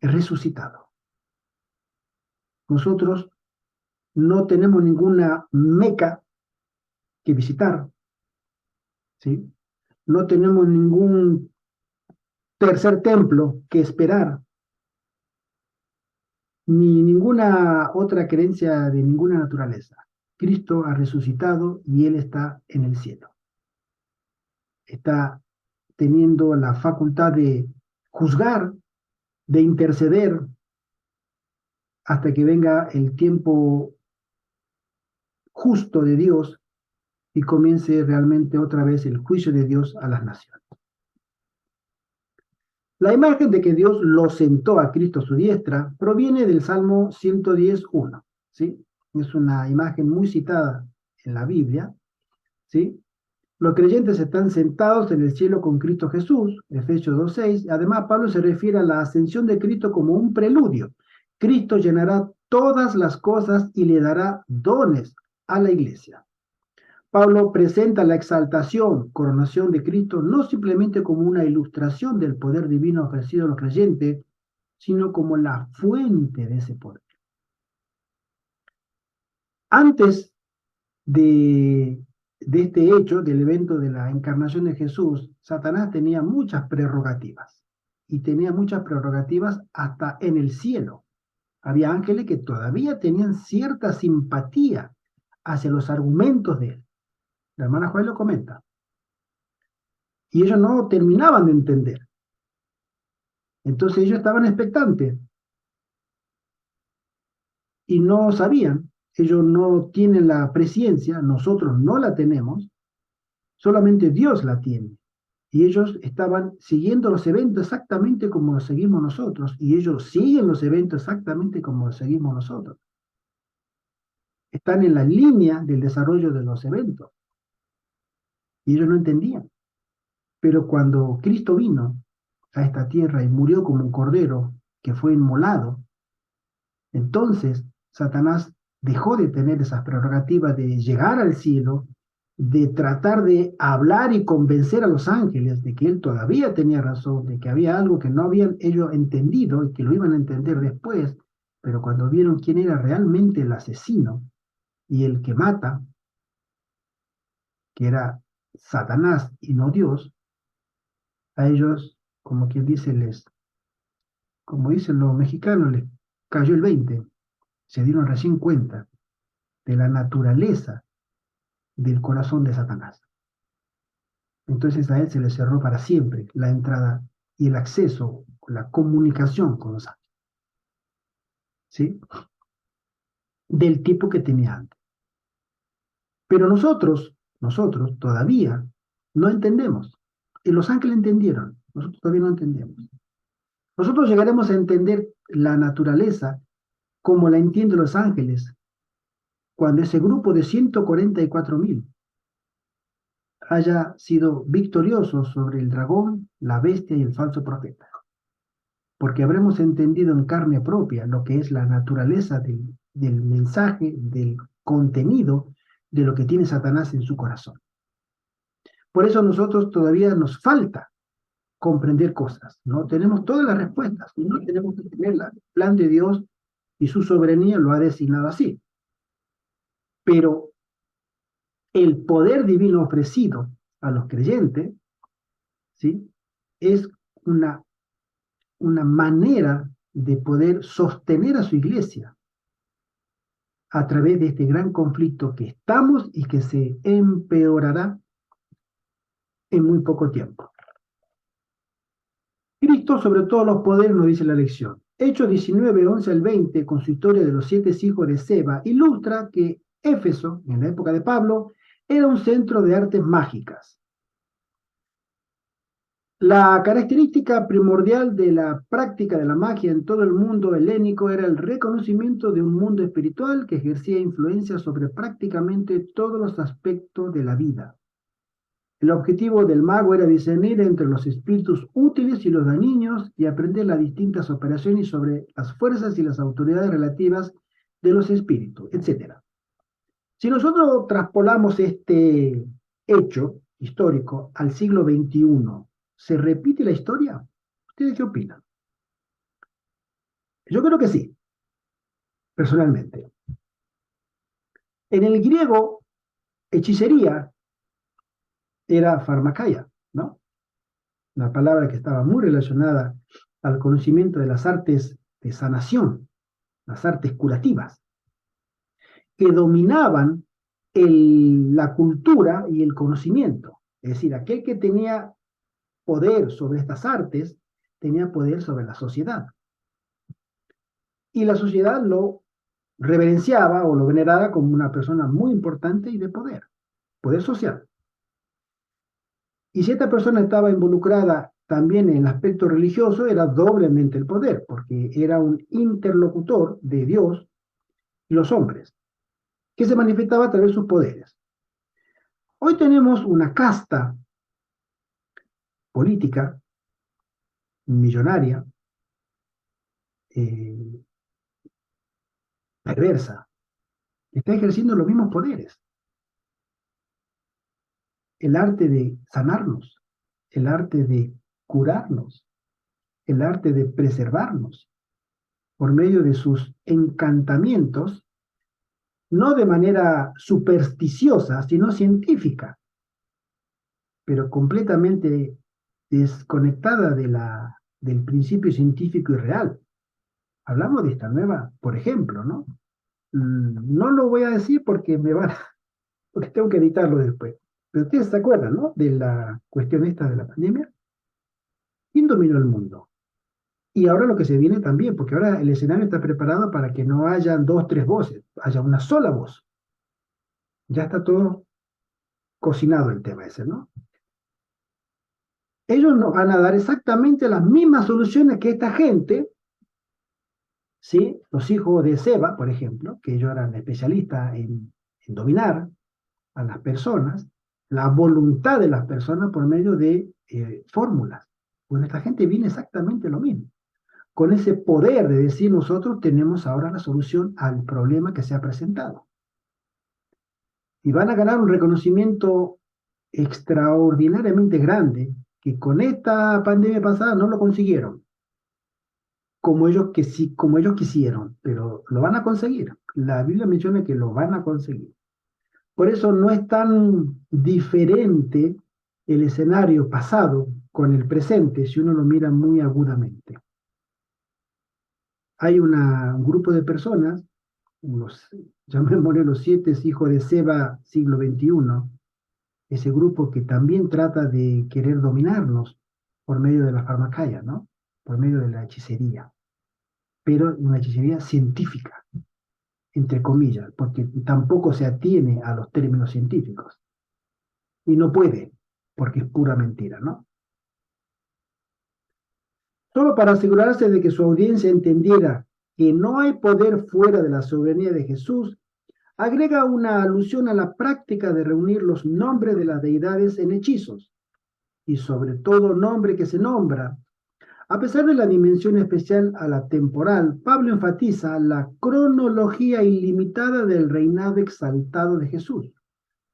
Speaker 1: resucitado. Nosotros no tenemos ninguna Meca que visitar, ¿sí? No tenemos ningún tercer templo que esperar, ni ninguna otra creencia de ninguna naturaleza. Cristo ha resucitado y Él está en el cielo. Está teniendo la facultad de juzgar, de interceder, hasta que venga el tiempo justo de Dios y comience realmente otra vez el juicio de Dios a las naciones. La imagen de que Dios lo sentó a Cristo a su diestra proviene del Salmo 110:1, ¿sí? Es una imagen muy citada en la Biblia, ¿sí? Los creyentes están sentados en el cielo con Cristo Jesús, Efesios 2:6. Además, Pablo se refiere a la ascensión de Cristo como un preludio. Cristo llenará todas las cosas y le dará dones a la iglesia. Pablo presenta la exaltación, coronación de Cristo, no simplemente como una ilustración del poder divino ofrecido a los creyentes, sino como la fuente de ese poder. Antes de este hecho, del evento de la encarnación de Jesús, Satanás tenía muchas prerrogativas, y tenía muchas prerrogativas hasta en el cielo. Había ángeles que todavía tenían cierta simpatía hacia los argumentos de él. La hermana Juárez lo comenta. Y ellos no terminaban de entender. Entonces ellos estaban expectantes y no sabían. Ellos no tienen la presciencia, nosotros no la tenemos, solamente Dios la tiene. Y ellos estaban siguiendo los eventos exactamente como los seguimos nosotros, y ellos siguen los eventos exactamente como los seguimos nosotros. Están en la línea del desarrollo de los eventos. Y ellos no entendían. Pero cuando Cristo vino a esta tierra y murió como un cordero que fue inmolado, entonces Satanás dejó de tener esas prerrogativas de llegar al cielo, de tratar de hablar y convencer a los ángeles de que él todavía tenía razón, de que había algo que no habían ellos entendido y que lo iban a entender después, pero cuando vieron quién era realmente el asesino y el que mata, que era Satanás y no Dios, a ellos, como quien dice, como dicen los mexicanos, les cayó el 20, se dieron recién cuenta de la naturaleza del corazón de Satanás. Entonces a él se le cerró para siempre la entrada y el acceso, la comunicación con los ángeles, ¿sí? Del tipo que tenía antes. Pero nosotros todavía no entendemos. Y los ángeles entendieron, nosotros todavía no entendemos. Nosotros llegaremos a entender la naturaleza como la entienden los ángeles cuando ese grupo de 144.000 haya sido victorioso sobre el dragón, la bestia y el falso profeta. Porque habremos entendido en carne propia lo que es la naturaleza del mensaje, del contenido de lo que tiene Satanás en su corazón. Por eso a nosotros todavía nos falta comprender cosas. No tenemos todas las respuestas y no tenemos que tenerlas. El plan de Dios y su soberanía lo ha designado así. Pero el poder divino ofrecido a los creyentes, ¿sí?, es una manera de poder sostener a su iglesia a través de este gran conflicto que estamos y que se empeorará en muy poco tiempo. Cristo sobre todos los poderes nos dice la lección. Hechos 19, 11 al 20, con su historia de los 7 hijos de Seba, ilustra que Éfeso, en la época de Pablo, era un centro de artes mágicas. La característica primordial de la práctica de la magia en todo el mundo helénico era el reconocimiento de un mundo espiritual que ejercía influencia sobre prácticamente todos los aspectos de la vida. El objetivo del mago era discernir entre los espíritus útiles y los dañinos y aprender las distintas operaciones sobre las fuerzas y las autoridades relativas de los espíritus, etc. Si nosotros traspolamos este hecho histórico al siglo XXI, ¿se repite la historia? ¿Ustedes qué opinan? Yo creo que sí, personalmente. En el griego, hechicería era farmacaia, ¿no? La palabra que estaba muy relacionada al conocimiento de las artes de sanación, las artes curativas, que dominaban la cultura y el conocimiento. Es decir, aquel que tenía poder sobre estas artes tenía poder sobre la sociedad. Y la sociedad lo reverenciaba o lo veneraba como una persona muy importante y de poder social. Y si esta persona estaba involucrada también en el aspecto religioso, era doblemente el poder, porque era un interlocutor de Dios y los hombres, que se manifestaba a través de sus poderes. Hoy tenemos una casta política, millonaria, perversa, que está ejerciendo los mismos poderes. El arte de sanarnos, el arte de curarnos, el arte de preservarnos, por medio de sus encantamientos, no de manera supersticiosa, sino científica, pero completamente desconectada del principio científico y real. Hablamos de esta nueva, por ejemplo, ¿no?, No lo voy a decir porque porque tengo que editarlo después. Pero ustedes se acuerdan, ¿no? De la cuestión esta de la pandemia. ¿Quién dominó el mundo? Y ahora lo que se viene también, porque ahora el escenario está preparado para que no hayan dos, tres voces, haya una sola voz. Ya está todo cocinado el tema ese, ¿no? Ellos nos van a dar exactamente las mismas soluciones que esta gente, ¿sí? Los hijos de Seba, por ejemplo, que ellos eran especialistas en dominar a las personas, la voluntad de las personas por medio de fórmulas. Bueno, esta gente viene exactamente lo mismo, con ese poder de decir nosotros tenemos ahora la solución al problema que se ha presentado. Y van a ganar un reconocimiento extraordinariamente grande que con esta pandemia pasada no lo consiguieron como ellos quisieron, pero lo van a conseguir. La Biblia menciona que lo van a conseguir. Por eso no es tan diferente el escenario pasado con el presente si uno lo mira muy agudamente. Hay un grupo de personas, llamémosle los 7 hijos de Seba siglo XXI, ese grupo que también trata de querer dominarnos por medio de la farmacaya, ¿no? Por medio de la hechicería, pero una hechicería científica, entre comillas, porque tampoco se atiene a los términos científicos. Y no puede, porque es pura mentira, ¿no? Solo para asegurarse de que su audiencia entendiera que no hay poder fuera de la soberanía de Jesús, agrega una alusión a la práctica de reunir los nombres de las deidades en hechizos, y sobre todo nombre que se nombra. A pesar de la dimensión especial a la temporal, Pablo enfatiza la cronología ilimitada del reinado exaltado de Jesús.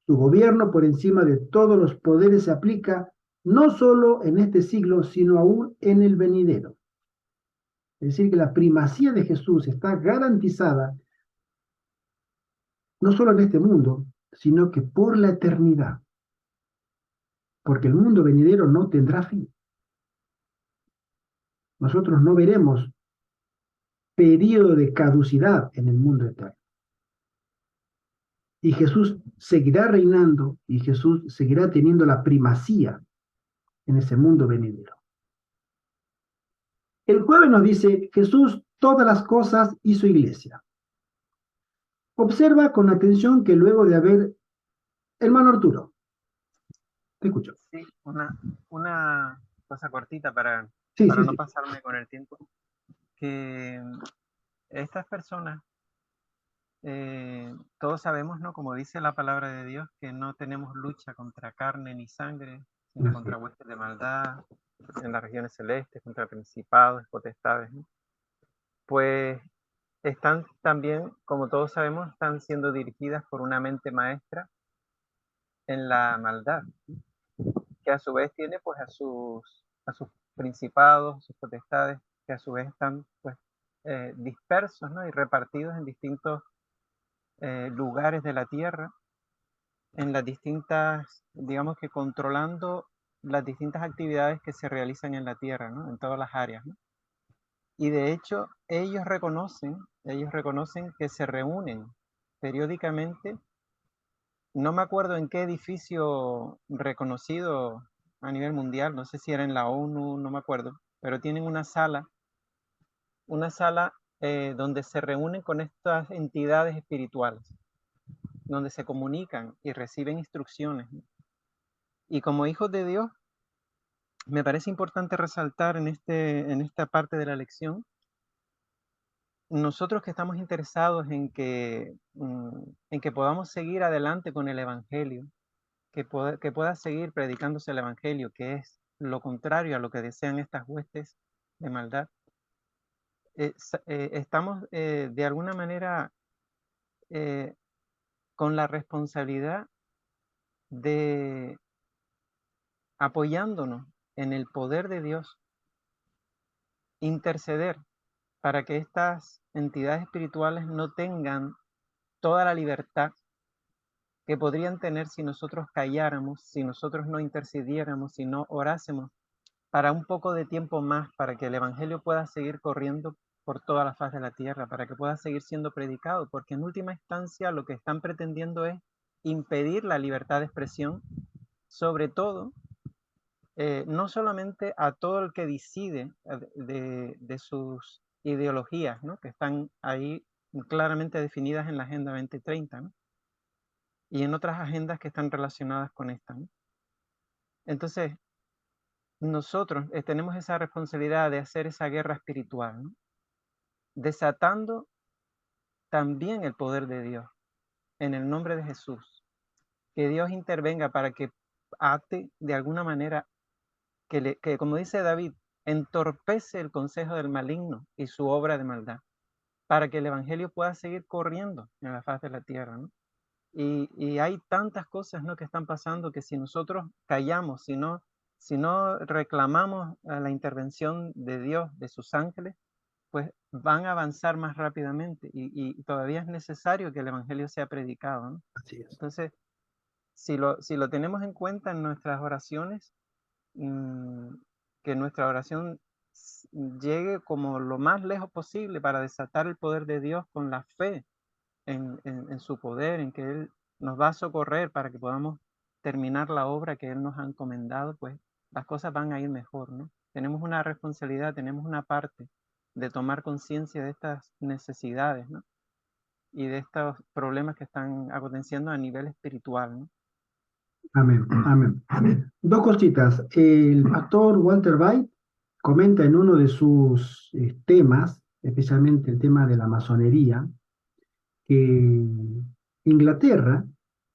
Speaker 1: Su gobierno por encima de todos los poderes se aplica no solo en este siglo, sino aún en el venidero. Es decir, que la primacía de Jesús está garantizada no solo en este mundo, sino que por la eternidad, porque el mundo venidero no tendrá fin. Nosotros no veremos periodo de caducidad en el mundo eterno. Y Jesús seguirá reinando y Jesús seguirá teniendo la primacía en ese mundo venidero. El jueves nos dice, Jesús todas las cosas hizo iglesia. Observa con atención que luego de haber... Hermano Arturo, te escucho.
Speaker 2: Sí, una cosa cortita para
Speaker 1: Sí,
Speaker 2: no
Speaker 1: sí.
Speaker 2: pasarme con el tiempo. Que estas personas, todos sabemos, ¿no? Como dice la palabra de Dios, que no tenemos lucha contra carne ni sangre, sino contra huestes de maldad en las regiones celestes, contra principados, potestades, ¿no? Pues están también, como todos sabemos, están siendo dirigidas por una mente maestra en la maldad, que a su vez tiene pues a sus principados, sus potestades, que a su vez están pues dispersos, ¿no? Y repartidos en distintos lugares de la tierra, en las distintas, digamos que controlando las distintas actividades que se realizan en la tierra, ¿no? En todas las áreas, ¿no? Y de hecho ellos reconocen que se reúnen periódicamente. No me acuerdo en qué edificio reconocido a nivel mundial, no sé si era en la ONU, no me acuerdo, pero tienen una sala donde se reúnen con estas entidades espirituales, donde se comunican y reciben instrucciones. Y como hijos de Dios, me parece importante resaltar en esta parte de la lección, nosotros que estamos interesados en que podamos seguir adelante con el Evangelio, que pueda seguir predicándose el Evangelio, que es lo contrario a lo que desean estas huestes de maldad, estamos de alguna manera con la responsabilidad de apoyándonos en el poder de Dios, interceder para que estas entidades espirituales no tengan toda la libertad que podrían tener si nosotros calláramos, si nosotros no intercediéramos, si no orásemos para un poco de tiempo más, para que el Evangelio pueda seguir corriendo por toda la faz de la tierra, para que pueda seguir siendo predicado, porque en última instancia lo que están pretendiendo es impedir la libertad de expresión, sobre todo, no solamente a todo el que decide de sus ideologías, ¿no? Que están ahí claramente definidas en la Agenda 2030, ¿no? Y en otras agendas que están relacionadas con esta, ¿no? Entonces, nosotros tenemos esa responsabilidad de hacer esa guerra espiritual, ¿no? Desatando también el poder de Dios, en el nombre de Jesús. Que Dios intervenga para que ate de alguna manera, que como dice David, entorpece el consejo del maligno y su obra de maldad, para que el evangelio pueda seguir corriendo en la faz de la tierra, ¿no? Y hay tantas cosas, ¿no?, que están pasando, que si nosotros callamos, si no reclamamos a la intervención de Dios, de sus ángeles, pues van a avanzar más rápidamente y todavía es necesario que el evangelio sea predicado, ¿no?
Speaker 1: Así es.
Speaker 2: Entonces, si lo tenemos en cuenta en nuestras oraciones, que nuestra oración llegue como lo más lejos posible para desatar el poder de Dios con la fe en su poder, en que Él nos va a socorrer para que podamos terminar la obra que Él nos ha encomendado, pues las cosas van a ir mejor, ¿no? Tenemos una responsabilidad, tenemos una parte de tomar conciencia de estas necesidades, ¿no? Y de estos problemas que están aconteciendo a nivel espiritual, ¿no?
Speaker 1: Amén, amén. Dos cositas. El pastor Walter White comenta en uno de sus temas, especialmente el tema de la masonería, que Inglaterra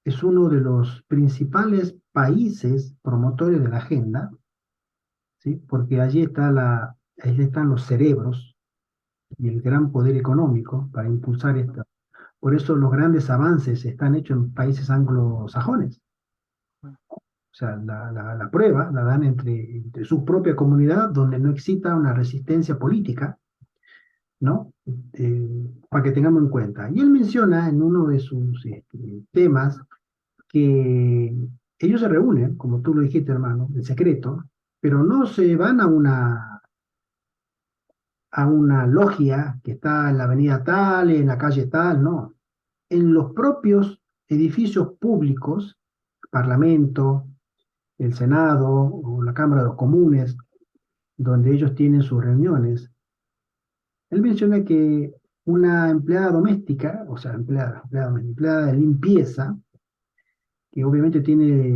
Speaker 1: es uno de los principales países promotores de la agenda, ¿sí? Porque allí están los cerebros y el gran poder económico para impulsar esta. Por eso los grandes avances están hechos en países anglosajones. O sea, la prueba la dan entre su propia comunidad, donde no exista una resistencia política, ¿no? Para que tengamos en cuenta. Y él menciona en uno de sus temas que ellos se reúnen, como tú lo dijiste, hermano, en secreto, pero no se van a una logia que está en la avenida tal, en la calle tal, no. En los propios edificios públicos, Parlamento, el Senado o la Cámara de los Comunes, donde ellos tienen sus reuniones. Él menciona que una empleada doméstica, o sea, empleada de limpieza, que obviamente tiene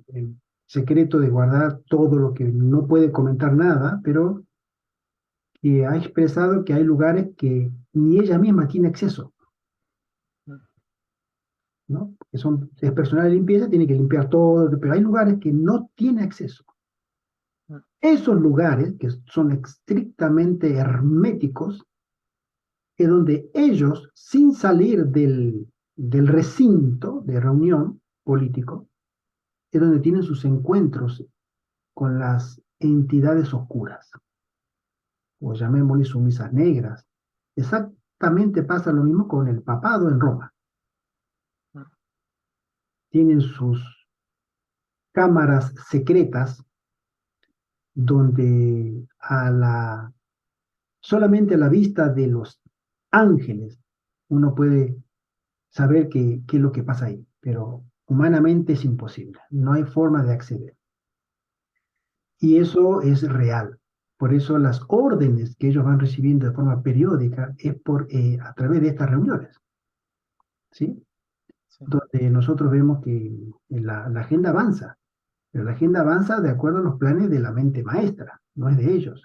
Speaker 1: el secreto de guardar todo lo que no puede comentar nada, pero que ha expresado que hay lugares que ni ella misma tiene acceso, ¿no? Que es personal de limpieza, tiene que limpiar todo, pero hay lugares que no tiene acceso. Esos lugares, que son estrictamente herméticos, es donde ellos, sin salir del recinto de reunión político, es donde tienen sus encuentros con las entidades oscuras, o llamémosle sumisas negras. Exactamente pasa lo mismo con el papado en Roma. Tienen sus cámaras secretas donde solamente a la vista de los ángeles uno puede saber qué es lo que pasa ahí, pero humanamente es imposible, no hay forma de acceder. Y eso es real. Por eso las órdenes que ellos van recibiendo de forma periódica es a través de estas reuniones, ¿sí?
Speaker 2: Sí.
Speaker 1: Donde nosotros vemos que la agenda avanza, pero la agenda avanza de acuerdo a los planes de la mente maestra, no es de ellos.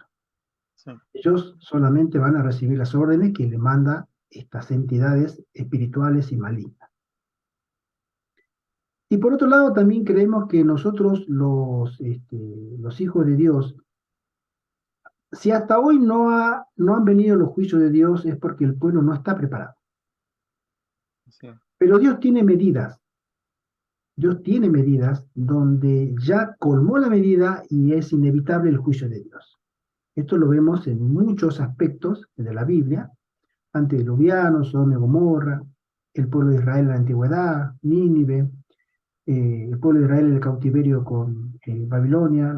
Speaker 2: Sí.
Speaker 1: Ellos solamente van a recibir las órdenes que le manda estas entidades espirituales y malignas. Y por otro lado, también creemos que nosotros, los hijos de Dios, si hasta hoy no han venido los juicios de Dios, es porque el pueblo no está preparado.
Speaker 2: Sí.
Speaker 1: Pero Dios tiene medidas. Dios tiene medidas donde ya colmó la medida y es inevitable el juicio de Dios. Esto lo vemos en muchos aspectos de la Biblia: antediluviano, Sodoma y Gomorra, el pueblo de Israel en la antigüedad, Nínive, el pueblo de Israel en el cautiverio con Babilonia,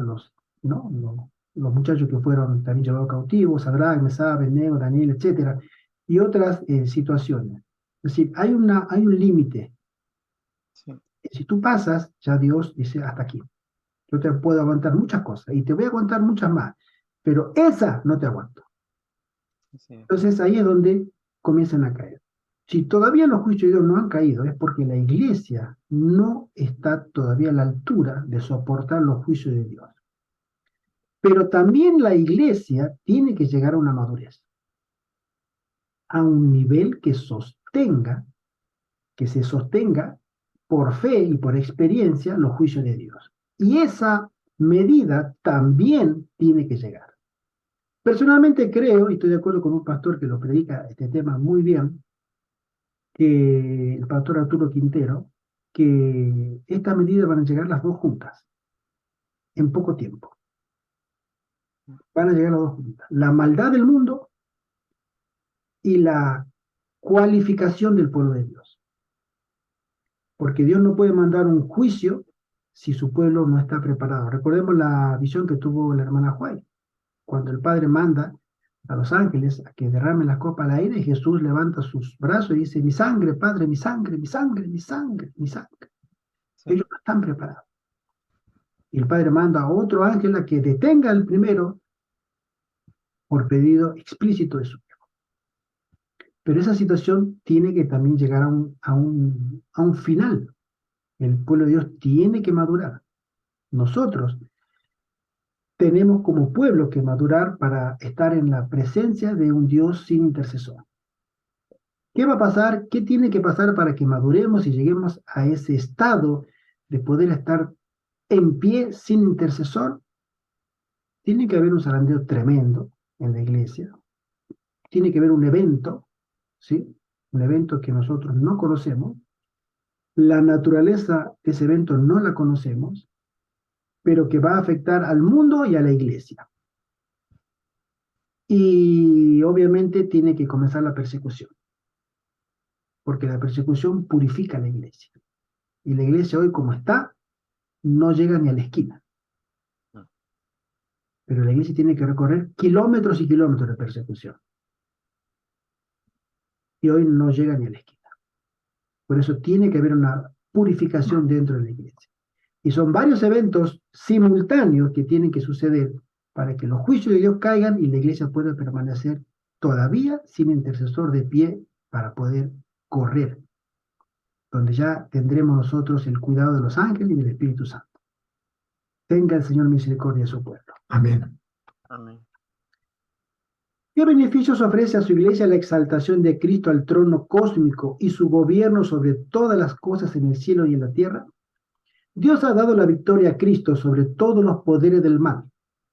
Speaker 1: los muchachos que fueron también llevados cautivos, Sadrach, Mesach, Abednego, Daniel, etcétera, y otras situaciones. Es decir, hay un límite.
Speaker 2: Sí,
Speaker 1: Si tú pasas, ya Dios dice hasta aquí. Yo te puedo aguantar muchas cosas y te voy a aguantar muchas más, pero esa no te aguanto.
Speaker 2: así es.
Speaker 1: Entonces ahí es donde comienzan a caer. Si todavía los juicios de Dios no han caído, es porque la iglesia no está todavía a la altura de soportar los juicios de Dios. Pero también la iglesia tiene que llegar a una madurez, a un nivel que se sostenga por fe y por experiencia los juicios de Dios. Y esa medida también tiene que llegar. Personalmente creo, y estoy de acuerdo con un pastor que lo predica este tema muy bien, que el pastor Arturo Quintero, que estas medidas van a llegar las dos juntas, en poco tiempo. Van a llegar las dos juntas. La maldad del mundo y la cualificación del pueblo de Dios. Porque Dios no puede mandar un juicio si su pueblo no está preparado. Recordemos la visión que tuvo la hermana Juárez, cuando el Padre manda a los ángeles a que derramen la copa al aire, y Jesús levanta sus brazos y dice: mi sangre, Padre, mi sangre, mi sangre, mi sangre, mi sangre.
Speaker 2: Sí,
Speaker 1: Ellos no están preparados. Y el Padre manda a otro ángel a que detenga al primero por pedido explícito de su hijo. Pero esa situación tiene que también llegar a un final. El pueblo de Dios tiene que madurar. Nosotros tenemos como pueblo que madurar para estar en la presencia de un Dios sin intercesor. ¿Qué va a pasar? ¿Qué tiene que pasar para que maduremos y lleguemos a ese estado de poder estar en pie sin intercesor? Tiene que haber un zarandeo tremendo en la iglesia. Tiene que haber un evento, ¿sí? Un evento que nosotros no conocemos. La naturaleza de ese evento no la conocemos, pero que va a afectar al mundo y a la iglesia. Y obviamente tiene que comenzar la persecución, porque la persecución purifica a la iglesia. Y la iglesia hoy, como está, no llega ni a la esquina. Pero la iglesia tiene que recorrer kilómetros y kilómetros de persecución. Y hoy no llega ni a la esquina. Por eso tiene que haber una purificación dentro de la iglesia. Y son varios eventos simultáneos que tienen que suceder para que los juicios de Dios caigan y la iglesia pueda permanecer todavía sin intercesor de pie para poder correr, donde ya tendremos nosotros el cuidado de los ángeles y del Espíritu Santo. Tenga el Señor misericordia de su pueblo. Amén.
Speaker 2: amén.
Speaker 1: ¿Qué beneficios ofrece a su iglesia la exaltación de Cristo al trono cósmico y su gobierno sobre todas las cosas en el cielo y en la tierra? Dios ha dado la victoria a Cristo sobre todos los poderes del mal.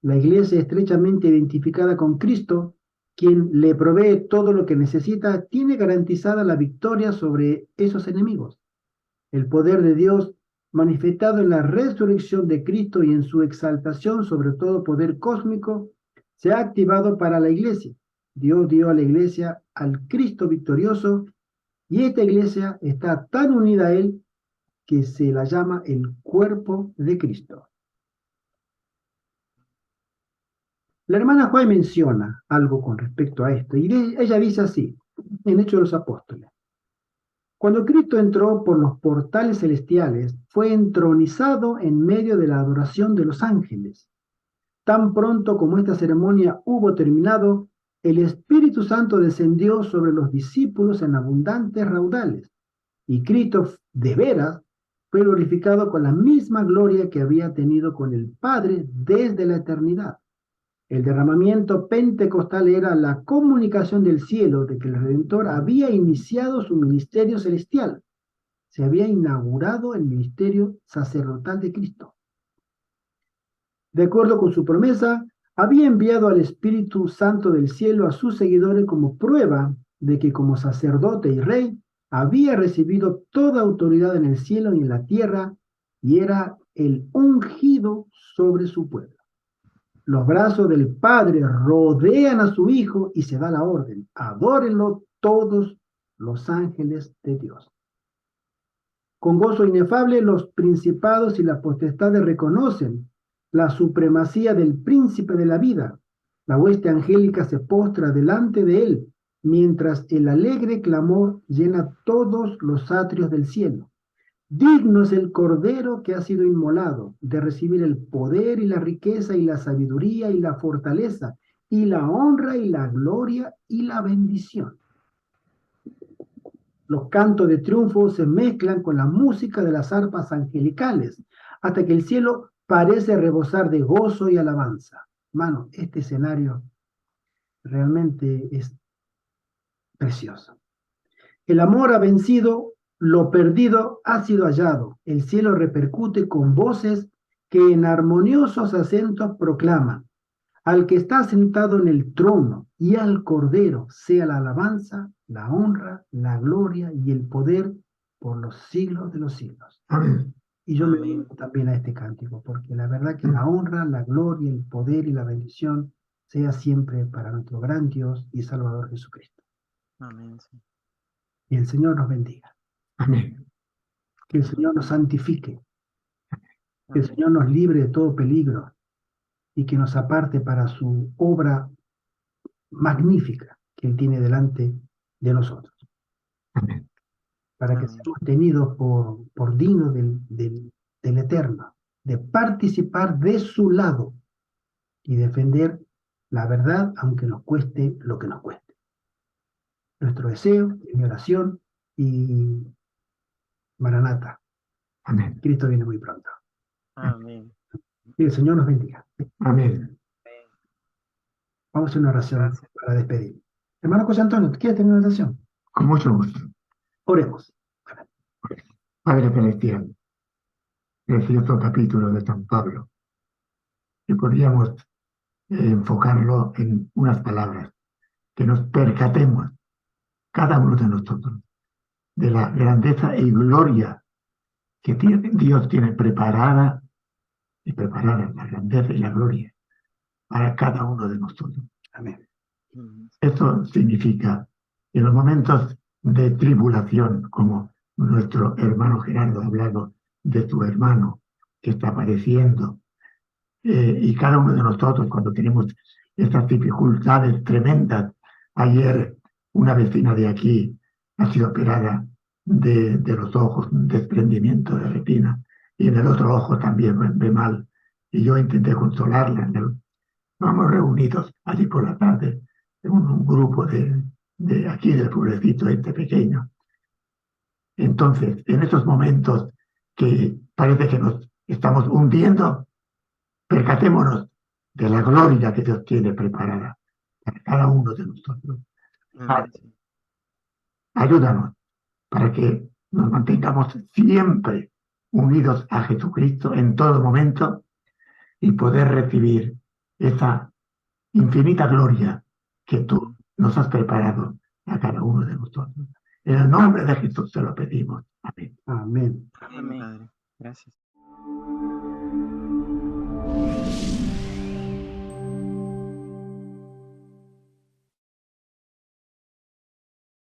Speaker 1: La iglesia, estrechamente identificada con Cristo, quien le provee todo lo que necesita, tiene garantizada la victoria sobre esos enemigos. El poder de Dios, manifestado en la resurrección de Cristo y en su exaltación sobre todo poder cósmico, se ha activado para la iglesia. Dios dio a la iglesia al Cristo victorioso, y esta iglesia está tan unida a Él que se la llama el cuerpo de Cristo. La hermana Juárez menciona algo con respecto a esto, y ella dice así, en Hechos de los Apóstoles: cuando Cristo entró por los portales celestiales, fue entronizado en medio de la adoración de los ángeles. Tan pronto como esta ceremonia hubo terminado, el Espíritu Santo descendió sobre los discípulos en abundantes raudales, y Cristo de veras fue glorificado con la misma gloria que había tenido con el Padre desde la eternidad. El derramamiento pentecostal era la comunicación del cielo de que el Redentor había iniciado su ministerio celestial. Se había inaugurado el ministerio sacerdotal de Cristo. De acuerdo con su promesa, había enviado al Espíritu Santo del cielo a sus seguidores como prueba de que como sacerdote y rey había recibido toda autoridad en el cielo y en la tierra, y era el ungido sobre su pueblo. Los brazos del Padre rodean a su Hijo y se da la orden: adórenlo todos los ángeles de Dios. Con gozo inefable los principados y las potestades reconocen la supremacía del príncipe de la vida. La hueste angélica se postra delante de él, mientras el alegre clamor llena todos los atrios del cielo. Digno es el Cordero que ha sido inmolado de recibir el poder y la riqueza y la sabiduría y la fortaleza y la honra y la gloria y la bendición. Los cantos de triunfo se mezclan con la música de las arpas angelicales, hasta que el cielo parece rebosar de gozo y alabanza. Hermano, este escenario realmente es precioso. El amor ha vencido, lo perdido ha sido hallado. El cielo repercute con voces que en armoniosos acentos proclaman: al que está sentado en el trono y al Cordero sea la alabanza, la honra, la gloria y el poder por los siglos de los siglos.
Speaker 6: Amén.
Speaker 1: Y yo me
Speaker 2: Amén.
Speaker 1: uno también a este cántico, porque la verdad que la honra, la gloria, el poder y la bendición sea siempre para nuestro gran Dios y Salvador Jesucristo.
Speaker 2: Amén. Sí.
Speaker 1: Y el Señor nos bendiga,
Speaker 6: Amén.
Speaker 1: que el Señor nos santifique, que el
Speaker 2: Amén.
Speaker 1: Señor nos libre de todo peligro y que nos aparte para su obra magnífica que Él tiene delante de nosotros,
Speaker 6: Amén.
Speaker 1: para que
Speaker 2: Amén.
Speaker 1: seamos tenidos por dignos del Eterno, de participar de su lado y defender la verdad, aunque nos cueste lo que nos cueste. Nuestro deseo, mi oración y Maranata.
Speaker 6: Amén.
Speaker 1: Cristo viene muy pronto.
Speaker 2: Amén.
Speaker 1: Y el Señor nos bendiga.
Speaker 6: Amén.
Speaker 1: Vamos a hacer una oración
Speaker 2: Gracias.
Speaker 1: para despedir. Hermano José Antonio, ¿quieres tener una oración?
Speaker 6: Con mucho gusto.
Speaker 1: Oremos.
Speaker 6: Padre Celestial, precioso capítulo de San Pablo, que podríamos enfocarlo en unas palabras, que nos percatemos, cada uno de nosotros, de la grandeza y gloria que Dios tiene preparada la grandeza y la gloria para cada uno de nosotros.
Speaker 1: Amén.
Speaker 6: Esto significa, en los momentos de tribulación, como nuestro hermano Gerardo ha hablado de su hermano que está padeciendo, y cada uno de nosotros cuando tenemos estas dificultades tremendas. Ayer una vecina de aquí ha sido operada de los ojos, un desprendimiento de retina, y en el otro ojo también ve mal. Y yo intenté consolarla. Vamos reunidos allí por la tarde en un grupo de aquí del pueblecito este pequeño. Entonces, en estos momentos que parece que nos estamos hundiendo, percatémonos de la gloria que Dios tiene preparada para cada uno de nosotros.
Speaker 2: Amén. Sí.
Speaker 6: Ayúdanos para que nos mantengamos siempre unidos a Jesucristo en todo momento y poder recibir esa infinita gloria que tú nos has preparado a cada uno de nosotros. En el nombre de Jesús se lo pedimos. Amén.
Speaker 1: Amén.
Speaker 2: Amén, Padre. Gracias.